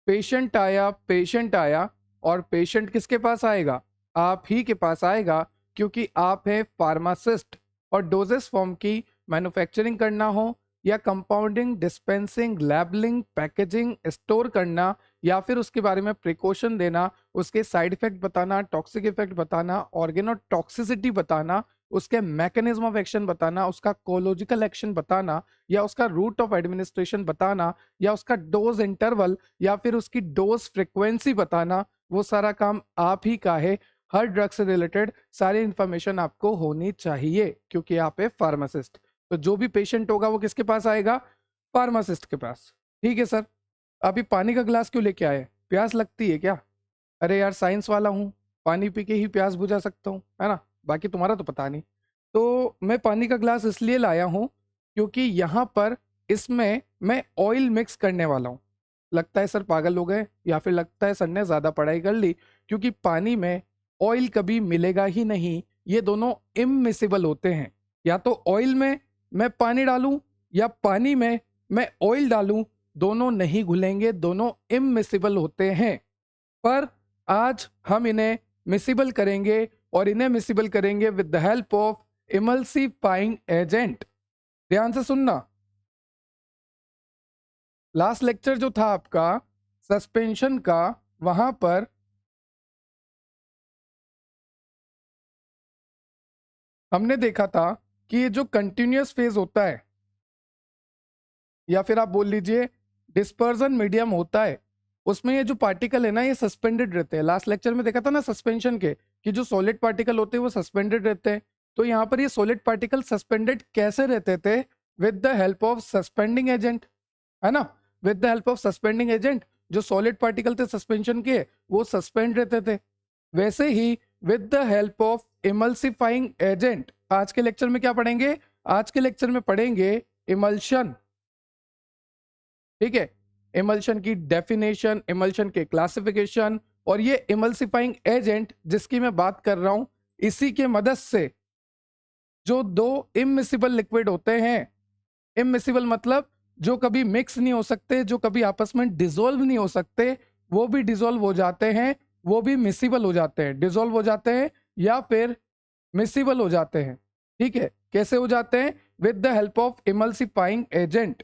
Patient आया और patient किसके पास आएगा? आप ही के पास आएगा, क्योंकि आप है फार्मासिस्ट। और डोजेस फॉर्म की मैन्युफैक्चरिंग करना हो या कंपाउंडिंग, डिस्पेंसिंग, लैबलिंग, पैकेजिंग, स्टोर करना, या फिर उसके बारे में प्रिकॉशन देना, उसके साइड इफेक्ट बताना, टॉक्सिक इफेक्ट बताना, ऑर्गेनोटॉक्सिसिटी बताना, उसके मैकेनिज्म ऑफ एक्शन बताना, उसका कोलॉजिकल एक्शन बताना, या उसका रूट ऑफ एडमिनिस्ट्रेशन बताना, या उसका डोज इंटरवल, या फिर उसकी डोज फ्रिक्वेंसी बताना, वो सारा काम आप ही का है। हर ड्रग से रिलेटेड सारी इंफॉर्मेशन आपको होनी चाहिए, क्योंकि आप है फार्मासिस्ट। तो जो भी पेशेंट होगा वो किसके पास आएगा? फार्मासिस्ट के पास। ठीक है सर। अभी पानी का ग्लास क्यों लेके आए? प्यास लगती है क्या? अरे यार, साइंस वाला हूँ, पानी पी के ही प्यास बुझा सकता हूँ, है ना? बाकी तुम्हारा तो पता नहीं। तो मैं पानी का ग्लास इसलिए लाया हूँ क्योंकि यहाँ पर इसमें मैं ऑयल मिक्स करने वाला हूँ। लगता है सर पागल हो गए, या फिर लगता है सर ने ज़्यादा पढ़ाई कर ली, क्योंकि पानी में ऑयल कभी मिलेगा ही नहीं। ये दोनों इममिसिबल होते हैं। या तो ऑयल में मैं पानी डालूं, या पानी में मैं ऑयल डालूं, दोनों नहीं घुलेंगे, दोनों इममिसिबल होते हैं। पर आज हम इन्हें मिसिबल करेंगे, और इन्हें मिसिबल करेंगे with the help of emulsifying agent. ध्यान से सुनना। लास्ट लेक्चर जो था आपका सस्पेंशन का, वहां पर हमने देखा था कि ये जो कंटिन्यूअस फेज होता है, या फिर आप बोल लीजिए डिस्पर्जन मीडियम होता है, उसमें ये जो पार्टिकल है ना, ये सस्पेंडेड रहते हैं। लास्ट लेक्चर में देखा था ना सस्पेंशन के, कि जो सॉलिड पार्टिकल होते हैं वो सस्पेंडेड रहते हैं। तो यहाँ पर ये सॉलिड पार्टिकल सस्पेंडेड कैसे रहते थे? With the help of suspending agent, है ना? With the help of suspending agent, जो सॉलिड पार्टिकल थे सस्पेंशन के, वो सस्पेंड रहते थे। वैसे ही with the help of emulsifying agent, आज के लेक्चर में क्या पढ़ेंगे? आज के लेक्चर में पढ़ेंगे इमल्शन। ठीक है? इमल्शन की डेफिनेशन, इमल्शन के क्लासिफिकेशन, और ये इमल्सिफाइंग एजेंट जिसकी मैं बात कर रहा हूं, इसी के मदद से जो दो इममिसिबल लिक्विड होते हैं, इममिसिबल मतलब जो कभी मिक्स नहीं हो सकते, जो कभी आपस में डिसॉल्व नहीं हो सकते, वो भी डिसॉल्व हो जाते हैं, वो भी मिसिबल हो जाते हैं। डिसॉल्व हो जाते हैं या फिर मिसिबल हो जाते हैं। ठीक है? कैसे हो जाते हैं? With the help of emulsifying agent.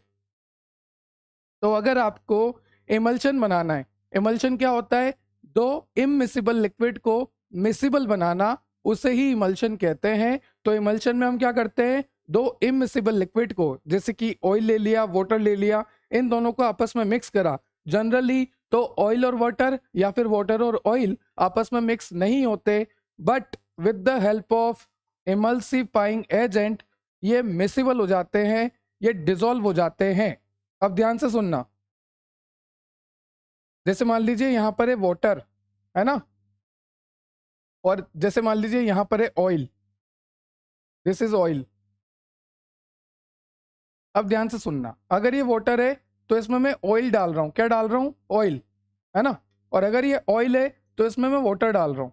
तो अगर आपको इमल्शन बनाना है, इमल्शन क्या होता है? दो इममिसिबल लिक्विड को मिसिबल बनाना, उसे ही इमल्शन कहते हैं। तो इमल्शन में हम क्या करते हैं? दो इममिसिबल लिक्विड को, जैसे कि ऑयल ले लिया, वाटर ले लिया, इन दोनों को आपस में मिक्स करा। जनरली तो ऑयल और वाटर, या फिर वाटर और ऑयल आपस में मिक्स नहीं होते, but with the help of emulsifying agent ये मिसिबल हो जाते हैं, ये डिसॉल्व हो जाते हैं। अब ध्यान से सुनना। जैसे मान लीजिए यहां पर है वाटर, है ना? और जैसे मान लीजिए यहां पर है ऑयल, दिस इज ऑयल। अब ध्यान से सुनना। अगर ये वाटर है तो इसमें मैं ऑयल डाल रहा हूं। क्या डाल रहा हूं? ऑयल, है ना? और अगर ये ऑयल है तो इसमें मैं वाटर डाल रहा हूं।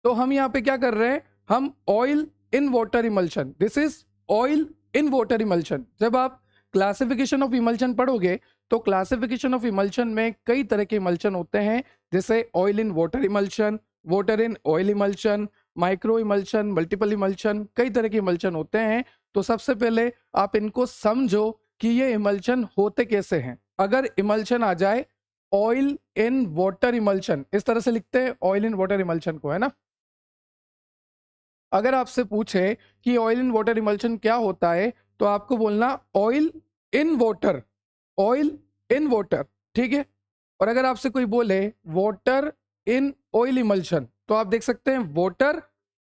तो हम यहाँ पे क्या कर रहे हैं? हम oil in water emulsion, this is oil in water emulsion. जब आप क्लासिफिकेशन ऑफ इमल्शन पढ़ोगे तो क्लासिफिकेशन ऑफ इमल्शन में कई तरह के इमल्शन होते हैं, जैसे oil in water emulsion, water in oil emulsion, micro emulsion, multiple emulsion, कई तरह के इमल्शन होते हैं। तो सबसे पहले आप इनको समझो कि ये इमल्शन होते कैसे हैं। अगर इमल्शन आ जाए ऑयल इन वाटर इमल्शन, इस तरह से लिखते हैं ऑयल इन वाटर इमल्शन को, है ना? अगर आपसे पूछे कि ऑयल इन वाटर इमल्शन क्या होता है, तो आपको बोलना oil in water, oil in water. ठीक है? और अगर आपसे कोई बोले वाटर इन ऑयल इमल्शन, तो आप देख सकते हैं वाटर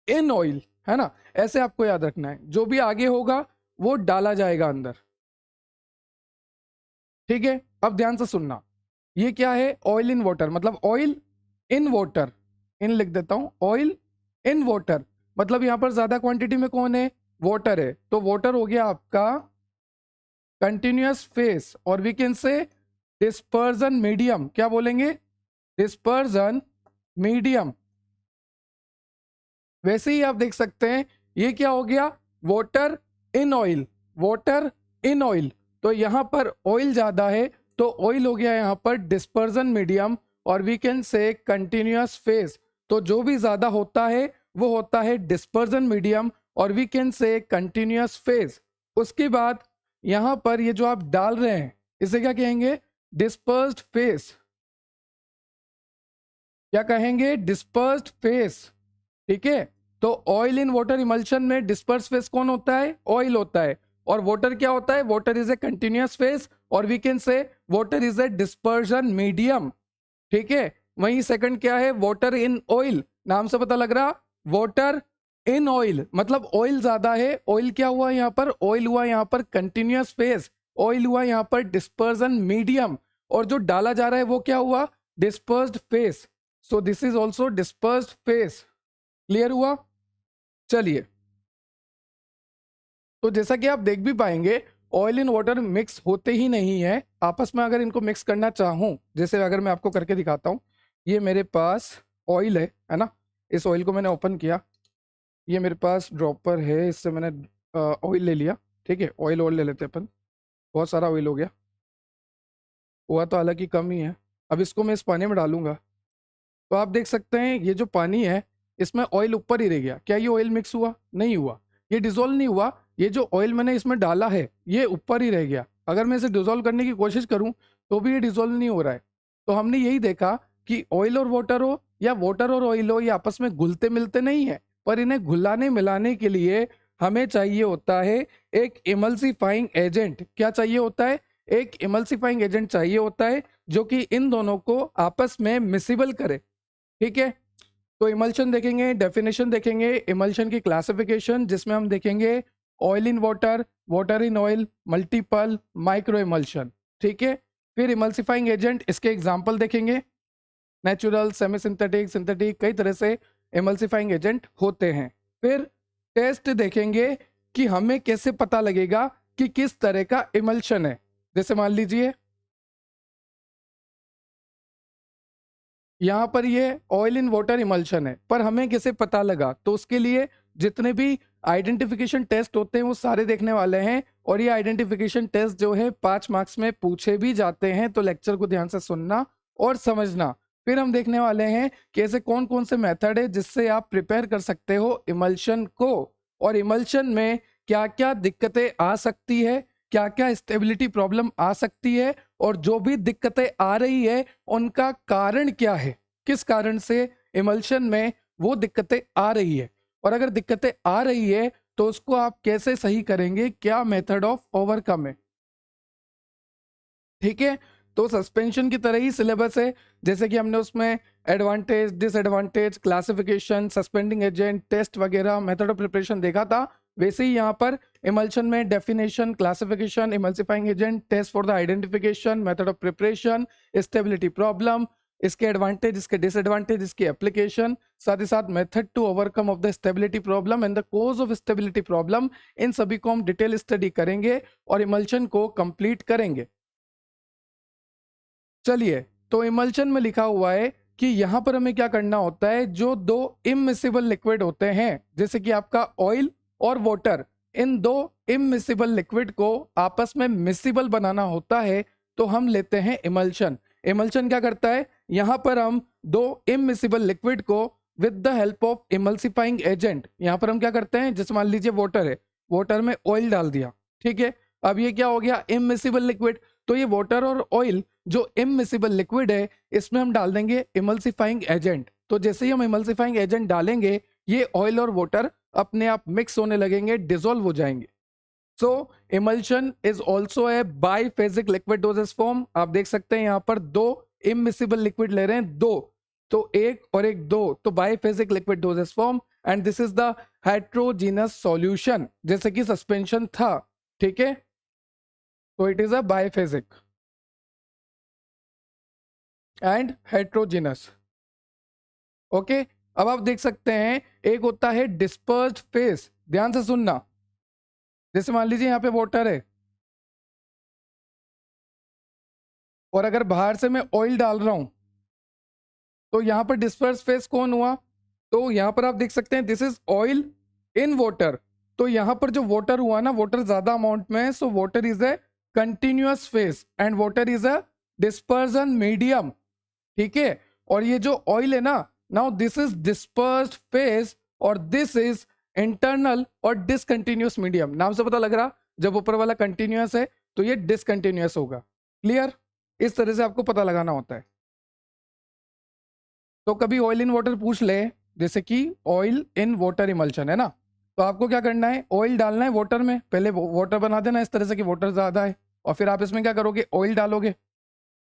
इन ऑयल, है ना? ऐसे आपको याद रखना है, जो भी आगे होगा वो डाला जाएगा अंदर। ठीक है? अब ध्यान से सुनना। ये क्या है? ऑयल इन वाटर, मतलब ऑयल इन वाटर। इन लिख देता हूं, ऑयल इन वाटर, मतलब यहां पर ज्यादा क्वांटिटी में कौन है? वाटर है। तो वाटर हो गया आपका कंटिन्यूअस फेस, और we can say dispersion medium. क्या बोलेंगे? Dispersion medium. वैसे ही आप देख सकते हैं ये क्या हो गया? Water in oil, water in oil. तो यहाँ पर ऑयल ज़्यादा है तो ऑयल हो गया यहाँ पर डिस्पर्जन मीडियम, और we can say continuous phase. तो जो भी ज़्यादा होता है वो होता है डिस्पर्जन मीडियम, और we can say continuous phase. उसके बाद यहाँ पर ये जो आप डाल रहे हैं इसे क्या कहेंगे? Dispersed phase. क्या कहेंगे? Dispersed phase. ठीक है, तो ऑयल इन वाटर इमल्शन में डिस्पर्स फेज कौन होता है? ऑयल होता है। और वाटर क्या होता है? Water is a continuous phase, और we can say water is a dispersion medium. ठीक है, वहीं सेकंड क्या है? वाटर इन ऑयल, नाम से पता लग रहा, वाटर इन ऑयल मतलब ऑयल ज्यादा है। ऑयल क्या हुआ यहाँ पर? ऑयल हुआ यहाँ पर कंटिन्यूअस फेज, ऑयल हुआ यहाँ पर डिस्पर्जन मीडियम, और जो डाला जा रहा है वो क्या हुआ? Dispersed phase. So this is also dispersed phase. Clear हुआ? चलिए, तो जैसा कि आप देख भी पाएंगे ऑयल इन वाटर मिक्स होते ही नहीं है आपस में। अगर इनको मिक्स करना चाहूँ, जैसे अगर मैं आपको करके दिखाता हूँ, ये मेरे पास ऑयल है ना, इस ऑयल को मैंने ओपन किया, ये मेरे पास ड्रॉपर है, इससे मैंने ऑयल ले लिया। ठीक है, ऑयल ले लेते हैं अपन, बहुत सारा ऑयल हो गया, हुआ तो हालांकि कम ही है। अब इसको मैं इस पानी में डालूंगा, तो आप देख सकते हैं ये जो पानी है इसमें ऑयल ऊपर ही रह गया। क्या ये ऑयल मिक्स हुआ? नहीं हुआ, ये डिजोल्व नहीं हुआ। ये जो ऑयल मैंने इसमें डाला है ये ऊपर ही रह गया। अगर मैं इसे डिजोल्व करने की कोशिश करूं तो भी ये डिजोल्व नहीं हो रहा है। तो हमने यही देखा कि ऑयल और वाटर हो या वाटर और ऑयल हो, ये आपस में घुलते मिलते नहीं है, पर इन्हें घुलाने मिलाने के लिए हमें चाहिए होता है एक इमल्सिफाइंग एजेंट। क्या चाहिए होता है? एक इमल्सिफाइंग एजेंट चाहिए होता है जो कि इन दोनों को आपस में मिसिबल करे। ठीक है, तो इमल्शन देखेंगे, डेफिनेशन देखेंगे, इमल्शन की क्लासिफिकेशन जिसमें हम देखेंगे oil in water, water in oil, multiple, micro emulsion. ठीक है, फिर इमल्सिफाइंग एजेंट, इसके एग्जांपल देखेंगे, नेचुरल, सेमी सिंथेटिक, सिंथेटिक, कई तरह से इमल्सिफाइंग एजेंट होते हैं। फिर टेस्ट देखेंगे कि हमें कैसे पता लगेगा कि किस तरह का इमल्शन है। जैसे मान लीजिए यहाँ पर ये ऑयल इन वाटर इमल्शन है, पर हमें कैसे पता लगा? तो उसके लिए जितने भी आइडेंटिफिकेशन टेस्ट होते हैं वो सारे देखने वाले हैं, और ये आइडेंटिफिकेशन टेस्ट जो है 5 मार्क्स में पूछे भी जाते हैं, तो लेक्चर को ध्यान से सुनना और समझना। फिर हम देखने वाले हैं कि ऐसे कौन कौन से मेथड है जिससे आप प्रिपेयर कर सकते हो इमल्शन को, और इमल्शन में क्या क्या दिक्कतें आ सकती है, क्या क्या स्टेबिलिटी प्रॉब्लम आ सकती है, और जो भी दिक्कतें आ रही है उनका कारण क्या है, किस कारण से इमल्शन में वो दिक्कतें आ रही है, और अगर दिक्कतें आ रही है तो उसको आप कैसे सही करेंगे, क्या मेथड ऑफ ओवरकम है। ठीक है, तो सस्पेंशन की तरह ही सिलेबस है, जैसे कि हमने उसमें advantage, disadvantage, classification, suspending agent, test वगैरह, मेथड ऑफ प्रिपरेशन देखा था, वैसे ही यहाँ पर इमल्शन में definition, classification, emulsifying agent, test for the identification, method of preparation, stability problem, इसके एडवांटेज, इसके डिसएडवांटेज, इसकी एप्लीकेशन, साथ ही साथ method to overcome of the stability problem and the cause of stability problem, इन सभी को हम डिटेल स्टडी करेंगे और इमल्शन को कंप्लीट करेंगे। चलिए, तो इमल्शन में लिखा हुआ है कि यहां पर हमें क्या करना होता है, जो दो इममिसिबल लिक्विड होते हैं जैसे कि आपका ऑयल और वाटर, इन दो इममिसिबल लिक्विड को आपस में मिसिबल बनाना होता है, तो हम लेते हैं इमल्शन। इमल्शन क्या करता है, यहां पर हम दो इममिसिबल लिक्विड को with the help of emulsifying agent, यहां पर हम क्या करते हैं, जैसे मान लीजिए वाटर है, वाटर में ऑयल डाल दिया, ठीक है, अब ये क्या हो गया, इममिसिबल लिक्विड, तो ये वाटर और ऑयल जो इममिसिबल लिक्विड है इसमें हम डाल देंगे इमल्सिफाइंग एजेंट। तो जैसे ही हम इमल्सिफाइंग एजेंट डालेंगे ये ऑयल और वाटर अपने आप मिक्स होने लगेंगे, डिसॉल्व हो जाएंगे। So emulsion is also a biphasic liquid dosage form. आप देख सकते हैं यहाँ पर दो इममिसिबल लिक्विड ले रहे हैं, दो, तो एक और एक दो, तो biphasic liquid dosage form, and this is the heterogeneous solution, जैसे कि सस्पेंशन था, ठीक है, तो it is a biphasic and heterogeneous. Okay, अब आप देख सकते हैं एक होता है डिस्पर्स्ड फेज, ध्यान से सुनना, जैसे मान लीजिए यहाँ पे वाटर है और अगर बाहर से मैं ऑयल डाल रहा हूं तो यहाँ पर डिस्पर्स फेज कौन हुआ, तो यहाँ पर आप देख सकते हैं this is oil in water, तो यहाँ पर जो वाटर हुआ ना, वाटर ज्यादा अमाउंट में है, so water is a continuous phase and water is a dispersion medium, ठीक है। और ये जो ऑयल है ना, now this is dispersed phase और दिस इज इंटरनल और डिसकंटिन्यूअस मीडियम। नाम से पता लग रहा, जब ऊपर वाला कंटिन्यूअस है तो ये डिसकंटिन्यूअस होगा। क्लियर? इस तरह से आपको पता लगाना होता है। तो कभी ऑयल इन वाटर पूछ ले, जैसे कि ऑयल इन वाटर इमल्शन है ना, तो आपको क्या करना है, ऑयल डालना है वाटर में, पहले वाटर बना देना इस तरह से कि वाटर ज़्यादा है, और फिर आप इसमें क्या करोगे, ऑयल डालोगे,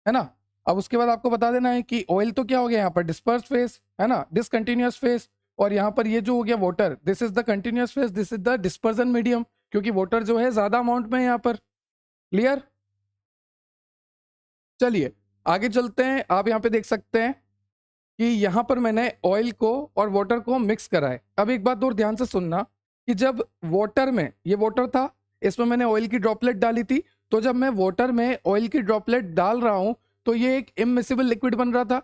है ना। अब उसके बाद आपको बता देना है कि ऑयल तो क्या हो गया यहाँ पर, डिस्पर्स फेस, है ना, डिसकंटिन्यूअस फेस, और यहाँ पर ये जो हो गया water, this is the continuous face, this is the dispersion medium, क्योंकि वाटर जो है ज़्यादा अमाउंट में है यहाँ पर। क्लियर? चलिए आगे चलते हैं। आप यहाँ पे देख सकते हैं कि यहाँ पर मैंने ऑयल को और वाटर को मिक्स करा है। अब एक बात और ध्यान से सुनना कि जब वाटर में, ये वाटर था, इसमें मैंने ऑयल की ड्रॉपलेट डाली थी, तो जब मैं वाटर में ऑयल की ड्रॉपलेट डाल रहा हूँ तो ये एक इमिसिबल लिक्विड बन रहा था।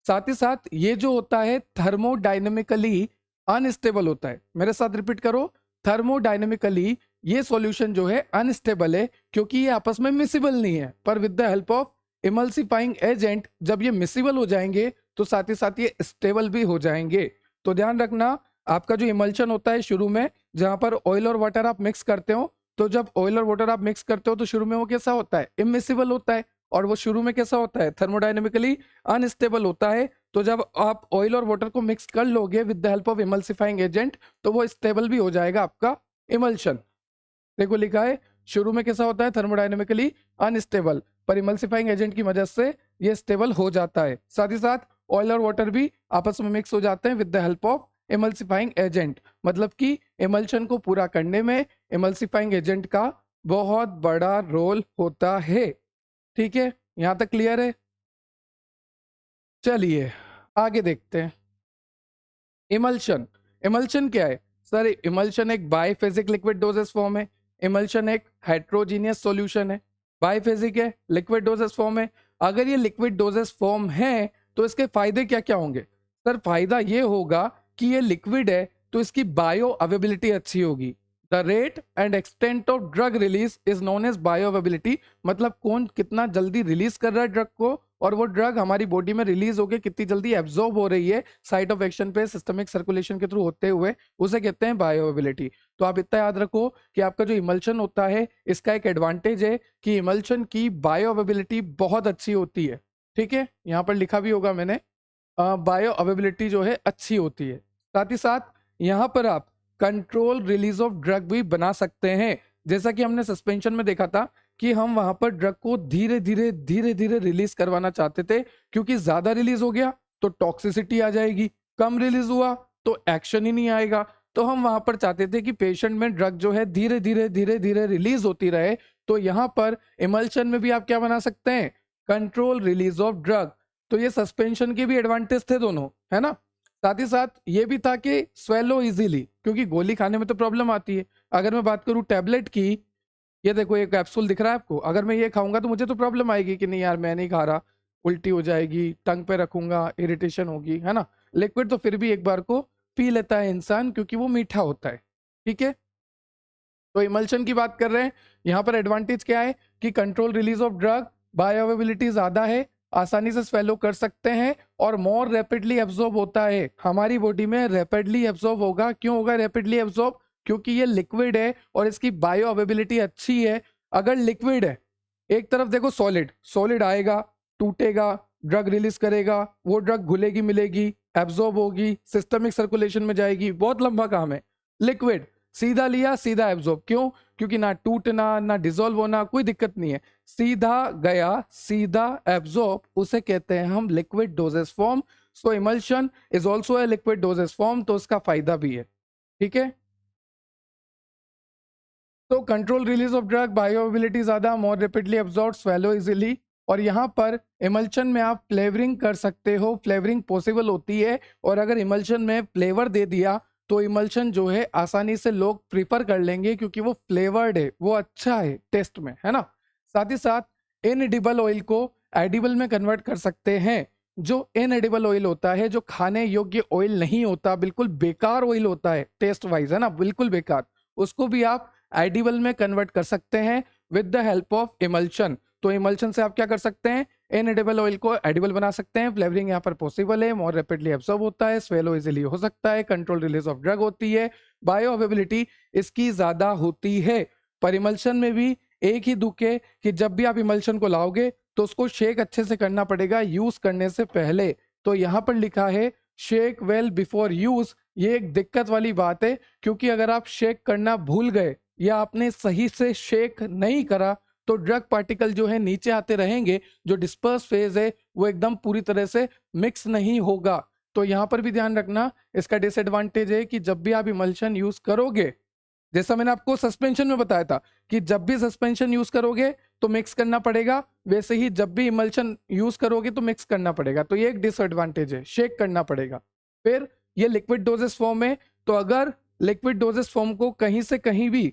साथ ही साथ ये जो होता है थर्मोडायनेमिकली अनस्टेबल होता है। मेरे साथ रिपीट करो, थर्मोडायनेमिकली ये सॉल्यूशन जो है अनस्टेबल है, क्योंकि ये आपस में मिसिबल नहीं है। पर with the help of emulsifying agent जब ये मिसिबल हो जाएंगे तो साथ ही साथ ये स्टेबल भी हो जाएंगे। तो ध्यान रखना, आपका जो इमल्शन होता है शुरू में, जहां पर ऑयल और वाटर आप मिक्स करते हो, तो जब ऑयल और वाटर आप मिक्स करते हो तो शुरू में वो कैसा होता है, इमिसिबल होता है, और वो शुरू में कैसा होता है, थर्मोडायनेमिकली अनस्टेबल होता है। तो जब आप ऑयल और वाटर को मिक्स कर लोगे with the help of emulsifying agent, तो वो स्टेबल भी हो जाएगा आपका इमल्शन। देखो लिखा है शुरू में कैसा होता है, थर्मोडायनेमिकली अनस्टेबल, पर इमल्सिफाइंग एजेंट की मदद से ये स्टेबल हो जाता है। साथ ही साथ ऑयल और वाटर भी आपस में मिक्स हो जाते हैं with the help of emulsifying agent. मतलब कि इमल्शन को पूरा करने में इमल्सिफाइंग एजेंट का बहुत बड़ा रोल होता है। ठीक है, यहां तक क्लियर है? चलिए आगे देखते हैं। इमल्शन, इमल्शन क्या है सर? इमल्शन एक बाइफेजिक लिक्विड डोजेस फॉर्म है। इमल्शन एक हेट्रोजीनियस सॉल्यूशन है, बाइफेजिक है, लिक्विड डोजेस फॉर्म है। अगर ये लिक्विड डोजेस फॉर्म है तो इसके फायदे क्या क्या होंगे सर? फायदा ये होगा कि ये लिक्विड है तो इसकी बायो अवेबिलिटी अच्छी होगी। The rate and extent of drug release is known as bioavailability. मतलब कौन कितना जल्दी रिलीज कर रहा है ड्रग को, और वो ड्रग हमारी बॉडी में रिलीज होकर कितनी जल्दी एब्जॉर्ब हो रही है साइट ऑफ एक्शन पे सिस्टमिक सर्कुलेशन के थ्रू होते हुए, उसे कहते हैं बायोअवेबिलिटी। तो आप इतना याद रखो कि आपका जो इमल्शन होता है इसका एक एडवांटेज है कि इमल्शन की बायोअवेबिलिटी बहुत अच्छी होती है। ठीक है, यहाँ पर लिखा भी होगा मैंने, बायोअवेबिलिटी जो है अच्छी होती है। साथ ही साथ यहाँ पर आप कंट्रोल रिलीज ऑफ ड्रग भी बना सकते हैं। जैसा कि हमने सस्पेंशन में देखा था कि हम वहां पर ड्रग को धीरे धीरे रिलीज करवाना चाहते थे, क्योंकि ज्यादा रिलीज हो गया तो टॉक्सिसिटी आ जाएगी, कम रिलीज हुआ तो एक्शन ही नहीं आएगा। तो हम वहां पर चाहते थे कि पेशेंट में ड्रग जो है धीरे धीरे रिलीज होती रहे। तो यहाँ पर इमल्शन में भी आप क्या बना सकते हैं, कंट्रोल रिलीज ऑफ ड्रग। तो ये सस्पेंशन के भी एडवांटेज थे दोनों, है ना। साथ ही साथ ये भी था कि स्वेलो इजीली, क्योंकि गोली खाने में तो प्रॉब्लम आती है। अगर मैं बात करूं टैबलेट की, ये देखो ये कैप्सूल दिख रहा है आपको, अगर मैं ये खाऊंगा तो मुझे तो प्रॉब्लम आएगी कि नहीं यार मैं नहीं खा रहा, उल्टी हो जाएगी, टंग पे रखूंगा, इरिटेशन होगी, है ना। लिक्विड तो फिर भी एक बार को पी लेता है इंसान, क्योंकि वो मीठा होता है। ठीक है, तो इमल्शन की बात कर रहे हैं। यहाँ पर एडवांटेज क्या है कि कंट्रोल रिलीज ऑफ ड्रग, बायोअवेबिलिटी ज्यादा है, आसानी से स्वेलो कर सकते हैं, और मोर रैपिडली एब्जॉर्ब होता है। हमारी बॉडी में रैपिडली एब्जॉर्ब होगा। क्यों होगा रैपिडली एब्जॉर्ब? क्योंकि ये लिक्विड है और इसकी बायो अवेबिलिटी अच्छी है। अगर लिक्विड है, एक तरफ देखो सॉलिड, सॉलिड आएगा, टूटेगा, ड्रग रिलीज करेगा, वो ड्रग घुलेगी मिलेगी, एब्जॉर्ब होगी, सिस्टमिक सर्कुलेशन में जाएगी, बहुत लंबा काम है। लिक्विड सीधा लिया सीधा एब्जॉर्ब। क्यों? क्योंकि ना टूटना ना डिसॉल्व होना, कोई दिक्कत नहीं है, सीधा गया सीधा एब्जॉर्ब, उसे कहते हैं हम liquid dosage form. So emulsion is also a liquid dosage form, तो उसका फायदा भी है। ठीक है, तो कंट्रोल रिलीज ऑफ ड्रग, बायोअवेबिलिटी ज्यादा, मोर रैपिडली एब्जॉर्ब, स्वेलो इजीली। और यहाँ पर इमल्शन में आप फ्लेवरिंग कर सकते हो, फ्लेवरिंग पॉसिबल होती है। और अगर इमल्शन में फ्लेवर दे दिया तो इमल्शन जो है आसानी से लोग प्रीफर कर लेंगे, क्योंकि वो फ्लेवर्ड है, वो अच्छा है टेस्ट में, है ना। साथ ही साथ इनएडिबल ऑयल को एडिबल में कन्वर्ट कर सकते हैं। जो इनएडिबल ऑयल होता है, जो खाने योग्य ऑयल नहीं होता, बिल्कुल बेकार ऑयल होता है टेस्ट वाइज, है ना, बिल्कुल बेकार, उसको भी आप एडिबल में कन्वर्ट कर सकते हैं। With the help of emulsion. तो इमल्शन से आप क्या कर सकते हैं, इनएडिबल ऑयल को एडिबल बना सकते हैं। फ्लेवरिंग यहाँ पर पॉसिबल है, मोर रैपिडली एब्सॉर्ब होता है, स्वेलो इजिली हो सकता है, कंट्रोल रिलीज ऑफ ड्रग होती है, बायो अवेबिलिटी इसकी ज्यादा होती है। पर इमल्शन में भी एक ही दुख है कि जब भी आप इमल्शन को लाओगे तो उसको शेक अच्छे से करना पड़ेगा यूज करने से पहले। तो यहाँ पर लिखा है शेक वेल बिफोर यूज। ये एक दिक्कत वाली बात है, क्योंकि अगर आप शेक करना भूल गए या आपने सही से शेक नहीं करा तो ड्रग पार्टिकल जो है नीचे आते रहेंगे, जो डिस्पर्स फेज है वो एकदम पूरी तरह से मिक्स नहीं होगा। तो यहाँ पर भी ध्यान रखना, इसका डिसएडवांटेज है कि जब भी आप इमल्शन यूज करोगे, जैसा मैंने आपको सस्पेंशन में बताया था कि जब भी सस्पेंशन यूज करोगे तो मिक्स करना पड़ेगा, वैसे ही जब भी इमल्शन यूज करोगे तो मिक्स करना पड़ेगा। तो ये एक डिसएडवांटेज है, शेक करना पड़ेगा। फिर ये लिक्विड डोजेस फॉर्म है, तो अगर लिक्विड डोजेस फॉर्म को कहीं से कहीं भी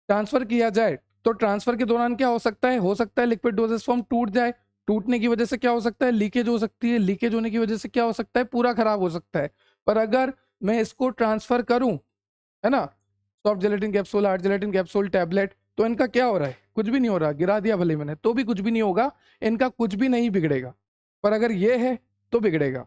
ट्रांसफर किया जाए तो ट्रांसफर के दौरान क्या हो सकता है लिक्विड डोजेस फॉर्म टूट जाए। टूटने की वजह से क्या हो सकता है, लीकेज हो सकती है। लीकेज होने की वजह से क्या हो सकता है, पूरा खराब हो सकता है। पर अगर मैं इसको ट्रांसफर करूं, है ना, soft gelatin capsule, hard gelatin capsule, tablet, तो इनका क्या हो रहा है, कुछ भी नहीं हो रहा। गिरा दिया भले मैंने तो भी कुछ भी नहीं होगा, इनका कुछ भी नहीं बिगड़ेगा। पर अगर ये है तो बिगड़ेगा।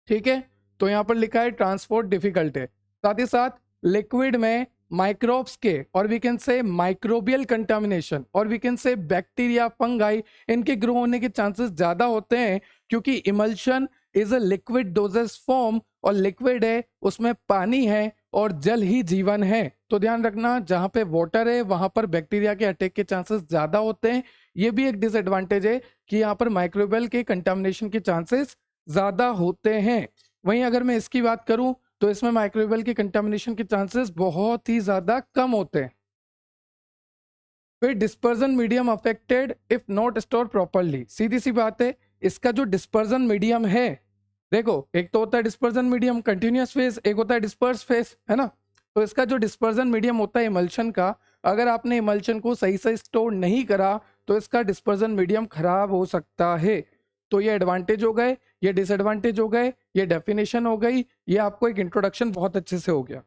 ठीक है, तो यहां पर लिखा है ट्रांसपोर्ट डिफिकल्ट है। साथ ही साथ लिक्विड में माइक्रोब्स के और we can say microbial contamination और we can say bacteria, fungi, इनके ग्रो होने के चांसेस ज्यादा होते हैं, क्योंकि emulsion is a liquid dosage form, और लिक्विड है उसमें पानी है और जल ही जीवन है। तो ध्यान रखना, जहां पे वाटर है वहां पर बैक्टीरिया के अटैक के चांसेस ज्यादा होते हैं। ये भी एक डिसएडवांटेज है कि यहाँ पर माइक्रोबियल के कंटामिनेशन के चांसेस ज्यादा होते हैं। वहीं अगर मैं इसकी बात करूं तो इसमें माइक्रोबियल के कंटामिनेशन के चांसेस बहुत ही ज्यादा कम होते हैं। फिर dispersion medium affected if not store properly. सीधी सी बात है, इसका जो डिस्पर्जन मीडियम है, देखो एक तो होता है डिस्पर्जन मीडियम कंटिन्यूअस फेज, एक होता है डिस्पर्स फेज, है ना। तो इसका जो डिस्पर्जन मीडियम होता है इमल्शन का, अगर आपने इमल्शन को सही से स्टोर नहीं करा तो इसका डिस्पर्जन मीडियम खराब हो सकता है। तो ये एडवांटेज हो गए, ये डिसएडवांटेज हो गए, ये डेफिनेशन हो गई, ये आपको एक इंट्रोडक्शन बहुत अच्छे से हो गया।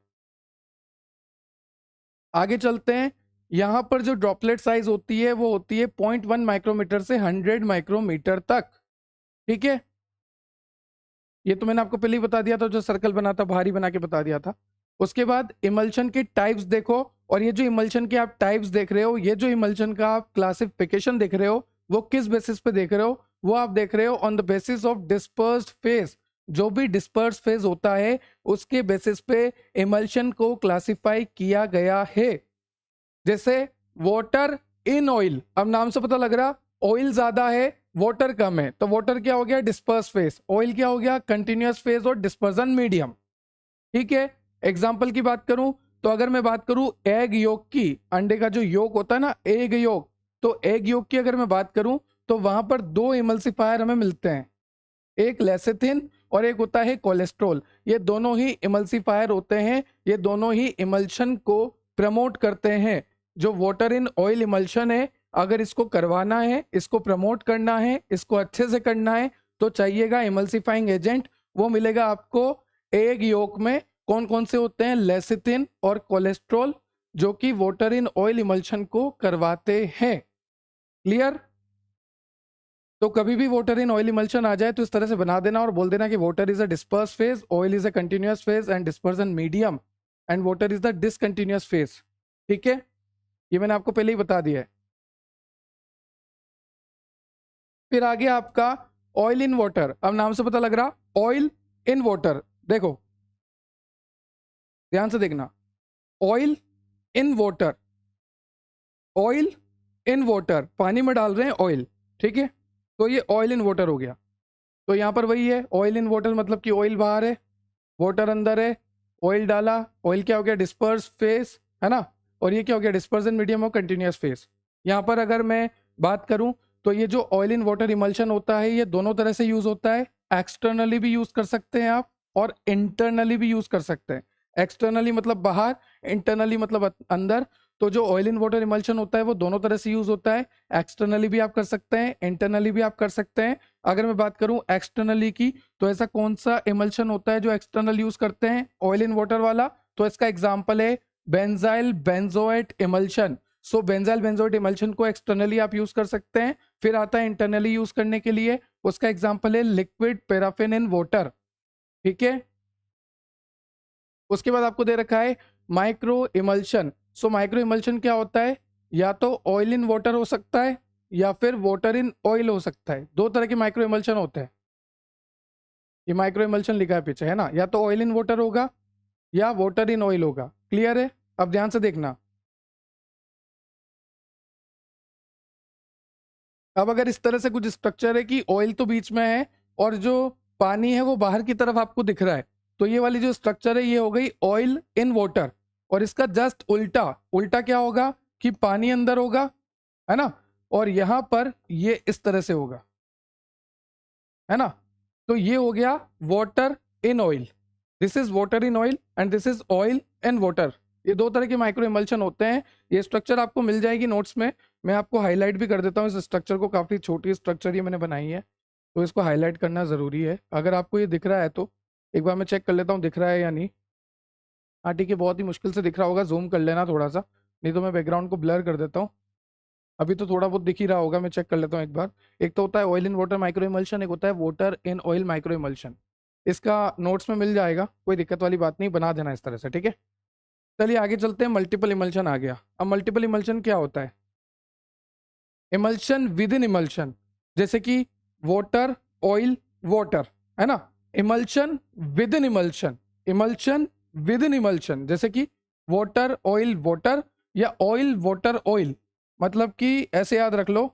आगे चलते हैं। यहां पर जो ड्रॉपलेट साइज होती है वो होती है 0.1 माइक्रोमीटर से 100 माइक्रोमीटर तक। ठीक है, ये तो मैंने आपको पहले ही बता दिया था, जो सर्कल बना था भारी बना के बता दिया था। उसके बाद इमल्शन के टाइप्स देखो, और ये जो इमल्शन के आप टाइप्स देख रहे हो, ये जो इमल्शन का आप क्लासिफिकेशन देख रहे हो, वो किस बेसिस पे देख रहे हो, वो आप देख रहे हो on the basis of dispersed phase. जो भी डिस्पर्स फेज होता है उसके बेसिस पे इमल्शन को क्लासिफाई किया गया है। जैसे वाटर इन ऑयल, अब नाम से पता लग रहा ऑयल ज्यादा है वाटर कम है, तो वाटर क्या हो गया, डिस्पर्स फेज। ऑयल क्या हो गया, कंटिन्यूअस फेज और डिस्पर्जन मीडियम। ठीक है, एग्जाम्पल की बात करूं तो अगर मैं बात करूं एग योक की, अंडे का जो योक होता है ना, एग योक, तो एग योक की अगर मैं बात करूं तो वहां पर दो इमल्सिफायर हमें मिलते हैं, एक लेसिथिन और एक होता है कोलेस्ट्रॉल। ये दोनों ही इमल्सिफायर होते हैं, ये दोनों ही इमल्शन को प्रमोट करते हैं। जो वाटर इन ऑयल इमल्शन है, अगर इसको करवाना है, इसको प्रमोट करना है, इसको अच्छे से करना है, तो चाहिएगा इमल्सिफाइंग एजेंट। वो मिलेगा आपको एग योक में। कौन कौन से होते हैं, लेसिथिन और कोलेस्ट्रॉल, जो कि वाटर इन ऑयल इमल्शन को करवाते हैं। क्लियर। तो कभी भी वाटर इन ऑयल इमल्शन आ जाए तो इस तरह से बना देना और बोल देना कि water is a disperse phase, oil is a continuous phase and dispersion medium, and water is the discontinuous phase. ठीक है, ये मैंने आपको पहले ही बता दिया है। फिर आगे आपका ऑयल इन वाटर, अब नाम से पता लग रहा ऑयल इन वाटर। देखो ध्यान से देखना, oil in water, oil in water, पानी में डाल रहे हैं ऑयल। ठीक है, तो ये ऑयल इन वाटर हो गया। तो यहाँ पर वही है, ऑयल इन वाटर मतलब कि ऑयल बाहर है, वाटर अंदर है, ऑयल डाला, ऑयल क्या हो गया, डिस्पर्स फेस, है ना, और ये क्या हो गया, डिस्पर्सन मीडियम और कंटिन्यूअस फेस। यहाँ पर अगर मैं बात करूँ तो ये जो ऑयल इन वाटर इमल्शन होता है ये दोनों तरह से यूज होता है। एक्सटर्नली भी यूज कर सकते हैं आप और इंटरनली भी यूज कर सकते हैं। एक्सटर्नली मतलब बाहर, इंटरनली मतलब अंदर। तो जो ऑयल इन वाटर इमल्शन होता है वो दोनों तरह से यूज होता है, एक्सटर्नली भी आप कर सकते हैं, इंटरनली भी आप कर सकते हैं। अगर मैं बात करूं एक्सटर्नली की, तो ऐसा कौन सा इमल्शन होता है जो एक्सटर्नल यूज करते हैं ऑयल इन वाटर वाला, तो इसका एग्जांपल है बेंजाइल बेंजोएट इमल्शन। सो बेंजाइल बेंजोएट इमल्शन को एक्सटर्नली आप यूज कर सकते हैं। फिर आता है इंटरनली यूज करने के लिए, उसका एग्जांपल है लिक्विड पैराफिन इन वाटर। ठीक है, उसके बाद आपको दे रखा है micro emulsion. So micro emulsion क्या होता है, या तो ऑयल इन वाटर हो सकता है या फिर वाटर इन ऑयल हो सकता है। दो तरह के माइक्रो इमल्शन होते हैं। ये माइक्रो इमल्शन लिखा है पीछे, है ना, या तो ऑयल इन वाटर होगा या वाटर इन ऑयल होगा। क्लियर है? अब ध्यान से देखना। अब अगर इस तरह से कुछ स्ट्रक्चर है कि ऑयल तो बीच में है और जो पानी है वो बाहर की तरफ आपको दिख रहा है, तो ये वाली जो स्ट्रक्चर है ये हो गई ऑयल इन वाटर। और इसका जस्ट उल्टा, उल्टा क्या होगा कि पानी अंदर होगा, है ना, और यहां पर ये इस तरह से होगा, है ना। तो ये हो गया water in oil. This is water in oil and this is oil in water. ये दो तरह के माइक्रो इमल्शन होते हैं। ये स्ट्रक्चर आपको मिल जाएगी नोट्स में। मैं आपको हाईलाइट भी कर देता हूँ इस स्ट्रक्चर को, काफ़ी छोटी स्ट्रक्चर ये मैंने बनाई है, तो इसको हाईलाइट करना ज़रूरी है। अगर आपको ये दिख रहा है तो एक बार मैं चेक कर लेता हूँ दिख रहा है या नहीं। हाँ ठीक है, बहुत ही मुश्किल से दिख रहा होगा, जूम कर लेना थोड़ा सा, नहीं तो मैं बैकग्राउंड को ब्लर कर देता हूँ। अभी तो थोड़ा बहुत दिख ही रहा होगा, मैं चेक कर लेता हूँ एक बार। एक तो होता है oil in water micro emulsion, एक होता है water in oil micro emulsion. इसका नोट्स में मिल जाएगा, कोई दिक्कत वाली बात नहीं, बना देना इस तरह से, ठीक है। चलिए आगे चलते हैं। मल्टीपल इमल्शन आ गया। अब मल्टीपल इमल्शन क्या होता है? इमल्शन विद इन इमल्शन, जैसे कि वाटर ऑयल वाटर, है ना। Emulsion with in emulsion, emulsion with in emulsion, जैसे कि वाटर ऑयल वाटर या ऑयल वाटर ऑयल। मतलब कि ऐसे याद रख लो।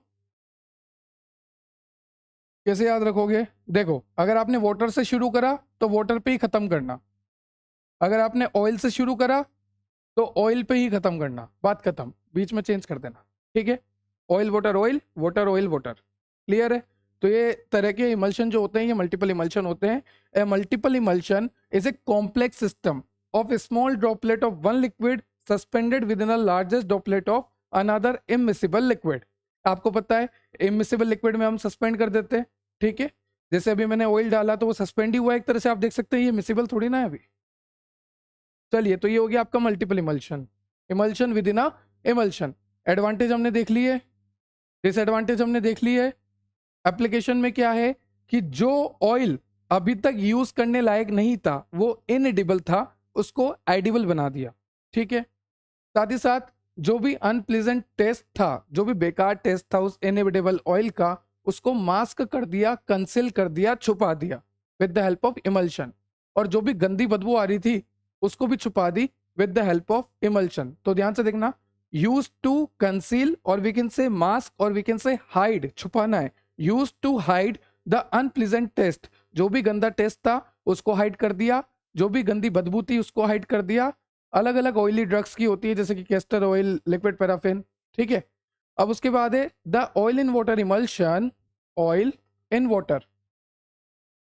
कैसे याद रखोगे? देखो, अगर आपने वाटर से शुरू करा तो वाटर पे ही खत्म करना, अगर आपने ऑयल से शुरू करा तो ऑयल पे ही खत्म करना, बात खत्म, बीच में चेंज कर देना। ठीक है, oil water oil water oil water. Clear है? तो ये तरह के इमल्शन जो होते हैं ये मल्टीपल इमल्शन होते हैं। A multiple emulsion is a complex system of small droplet of one liquid suspended with in a largest droplet of another immiscible liquid. आपको पता है इमिसिबल लिक्विड में हम सस्पेंड कर देते हैं, ठीक है। जैसे अभी मैंने ऑयल डाला तो वो सस्पेंड ही हुआ एक तरह से, आप देख सकते हैं, ये मिसिबल थोड़ी ना है अभी। चलिए, तो ये हो गया आपका multiple emulsion, emulsion with in a emulsion. Advantage हमने देख ली है, डिसएडवांटेज हमने देख ली है। एप्लीकेशन में क्या है कि जो ऑयल अभी तक यूज करने लायक नहीं था, वो इनएडिबल था, उसको एडिबल बना दिया, ठीक है। साथ ही साथ जो भी अनप्लीजेंट टेस्ट था, जो भी बेकार टेस्ट था उस इनएडिबल ऑयल का, उसको मास्क कर दिया, कंसील कर दिया, छुपा दिया with the help of emulsion. और जो भी गंदी बदबू आ रही थी उसको भी छुपा दी with the help of emulsion. तो ध्यान से देखना, यूज टू कंसील और वी कैन से मास्क और वी कैन से हाइड, छुपाना है। Use to hide the unpleasant taste, जो भी गंदा टेस्ट था उसको हाइड कर दिया, जो भी गंदी बदबू थी उसको हाइड कर दिया। अलग अलग ऑयली ड्रग्स की होती है, जैसे कि कैस्टर ऑयल, लिक्विड पैराफिन, ठीक है। अब उसके बाद है the oil in water emulsion, oil in water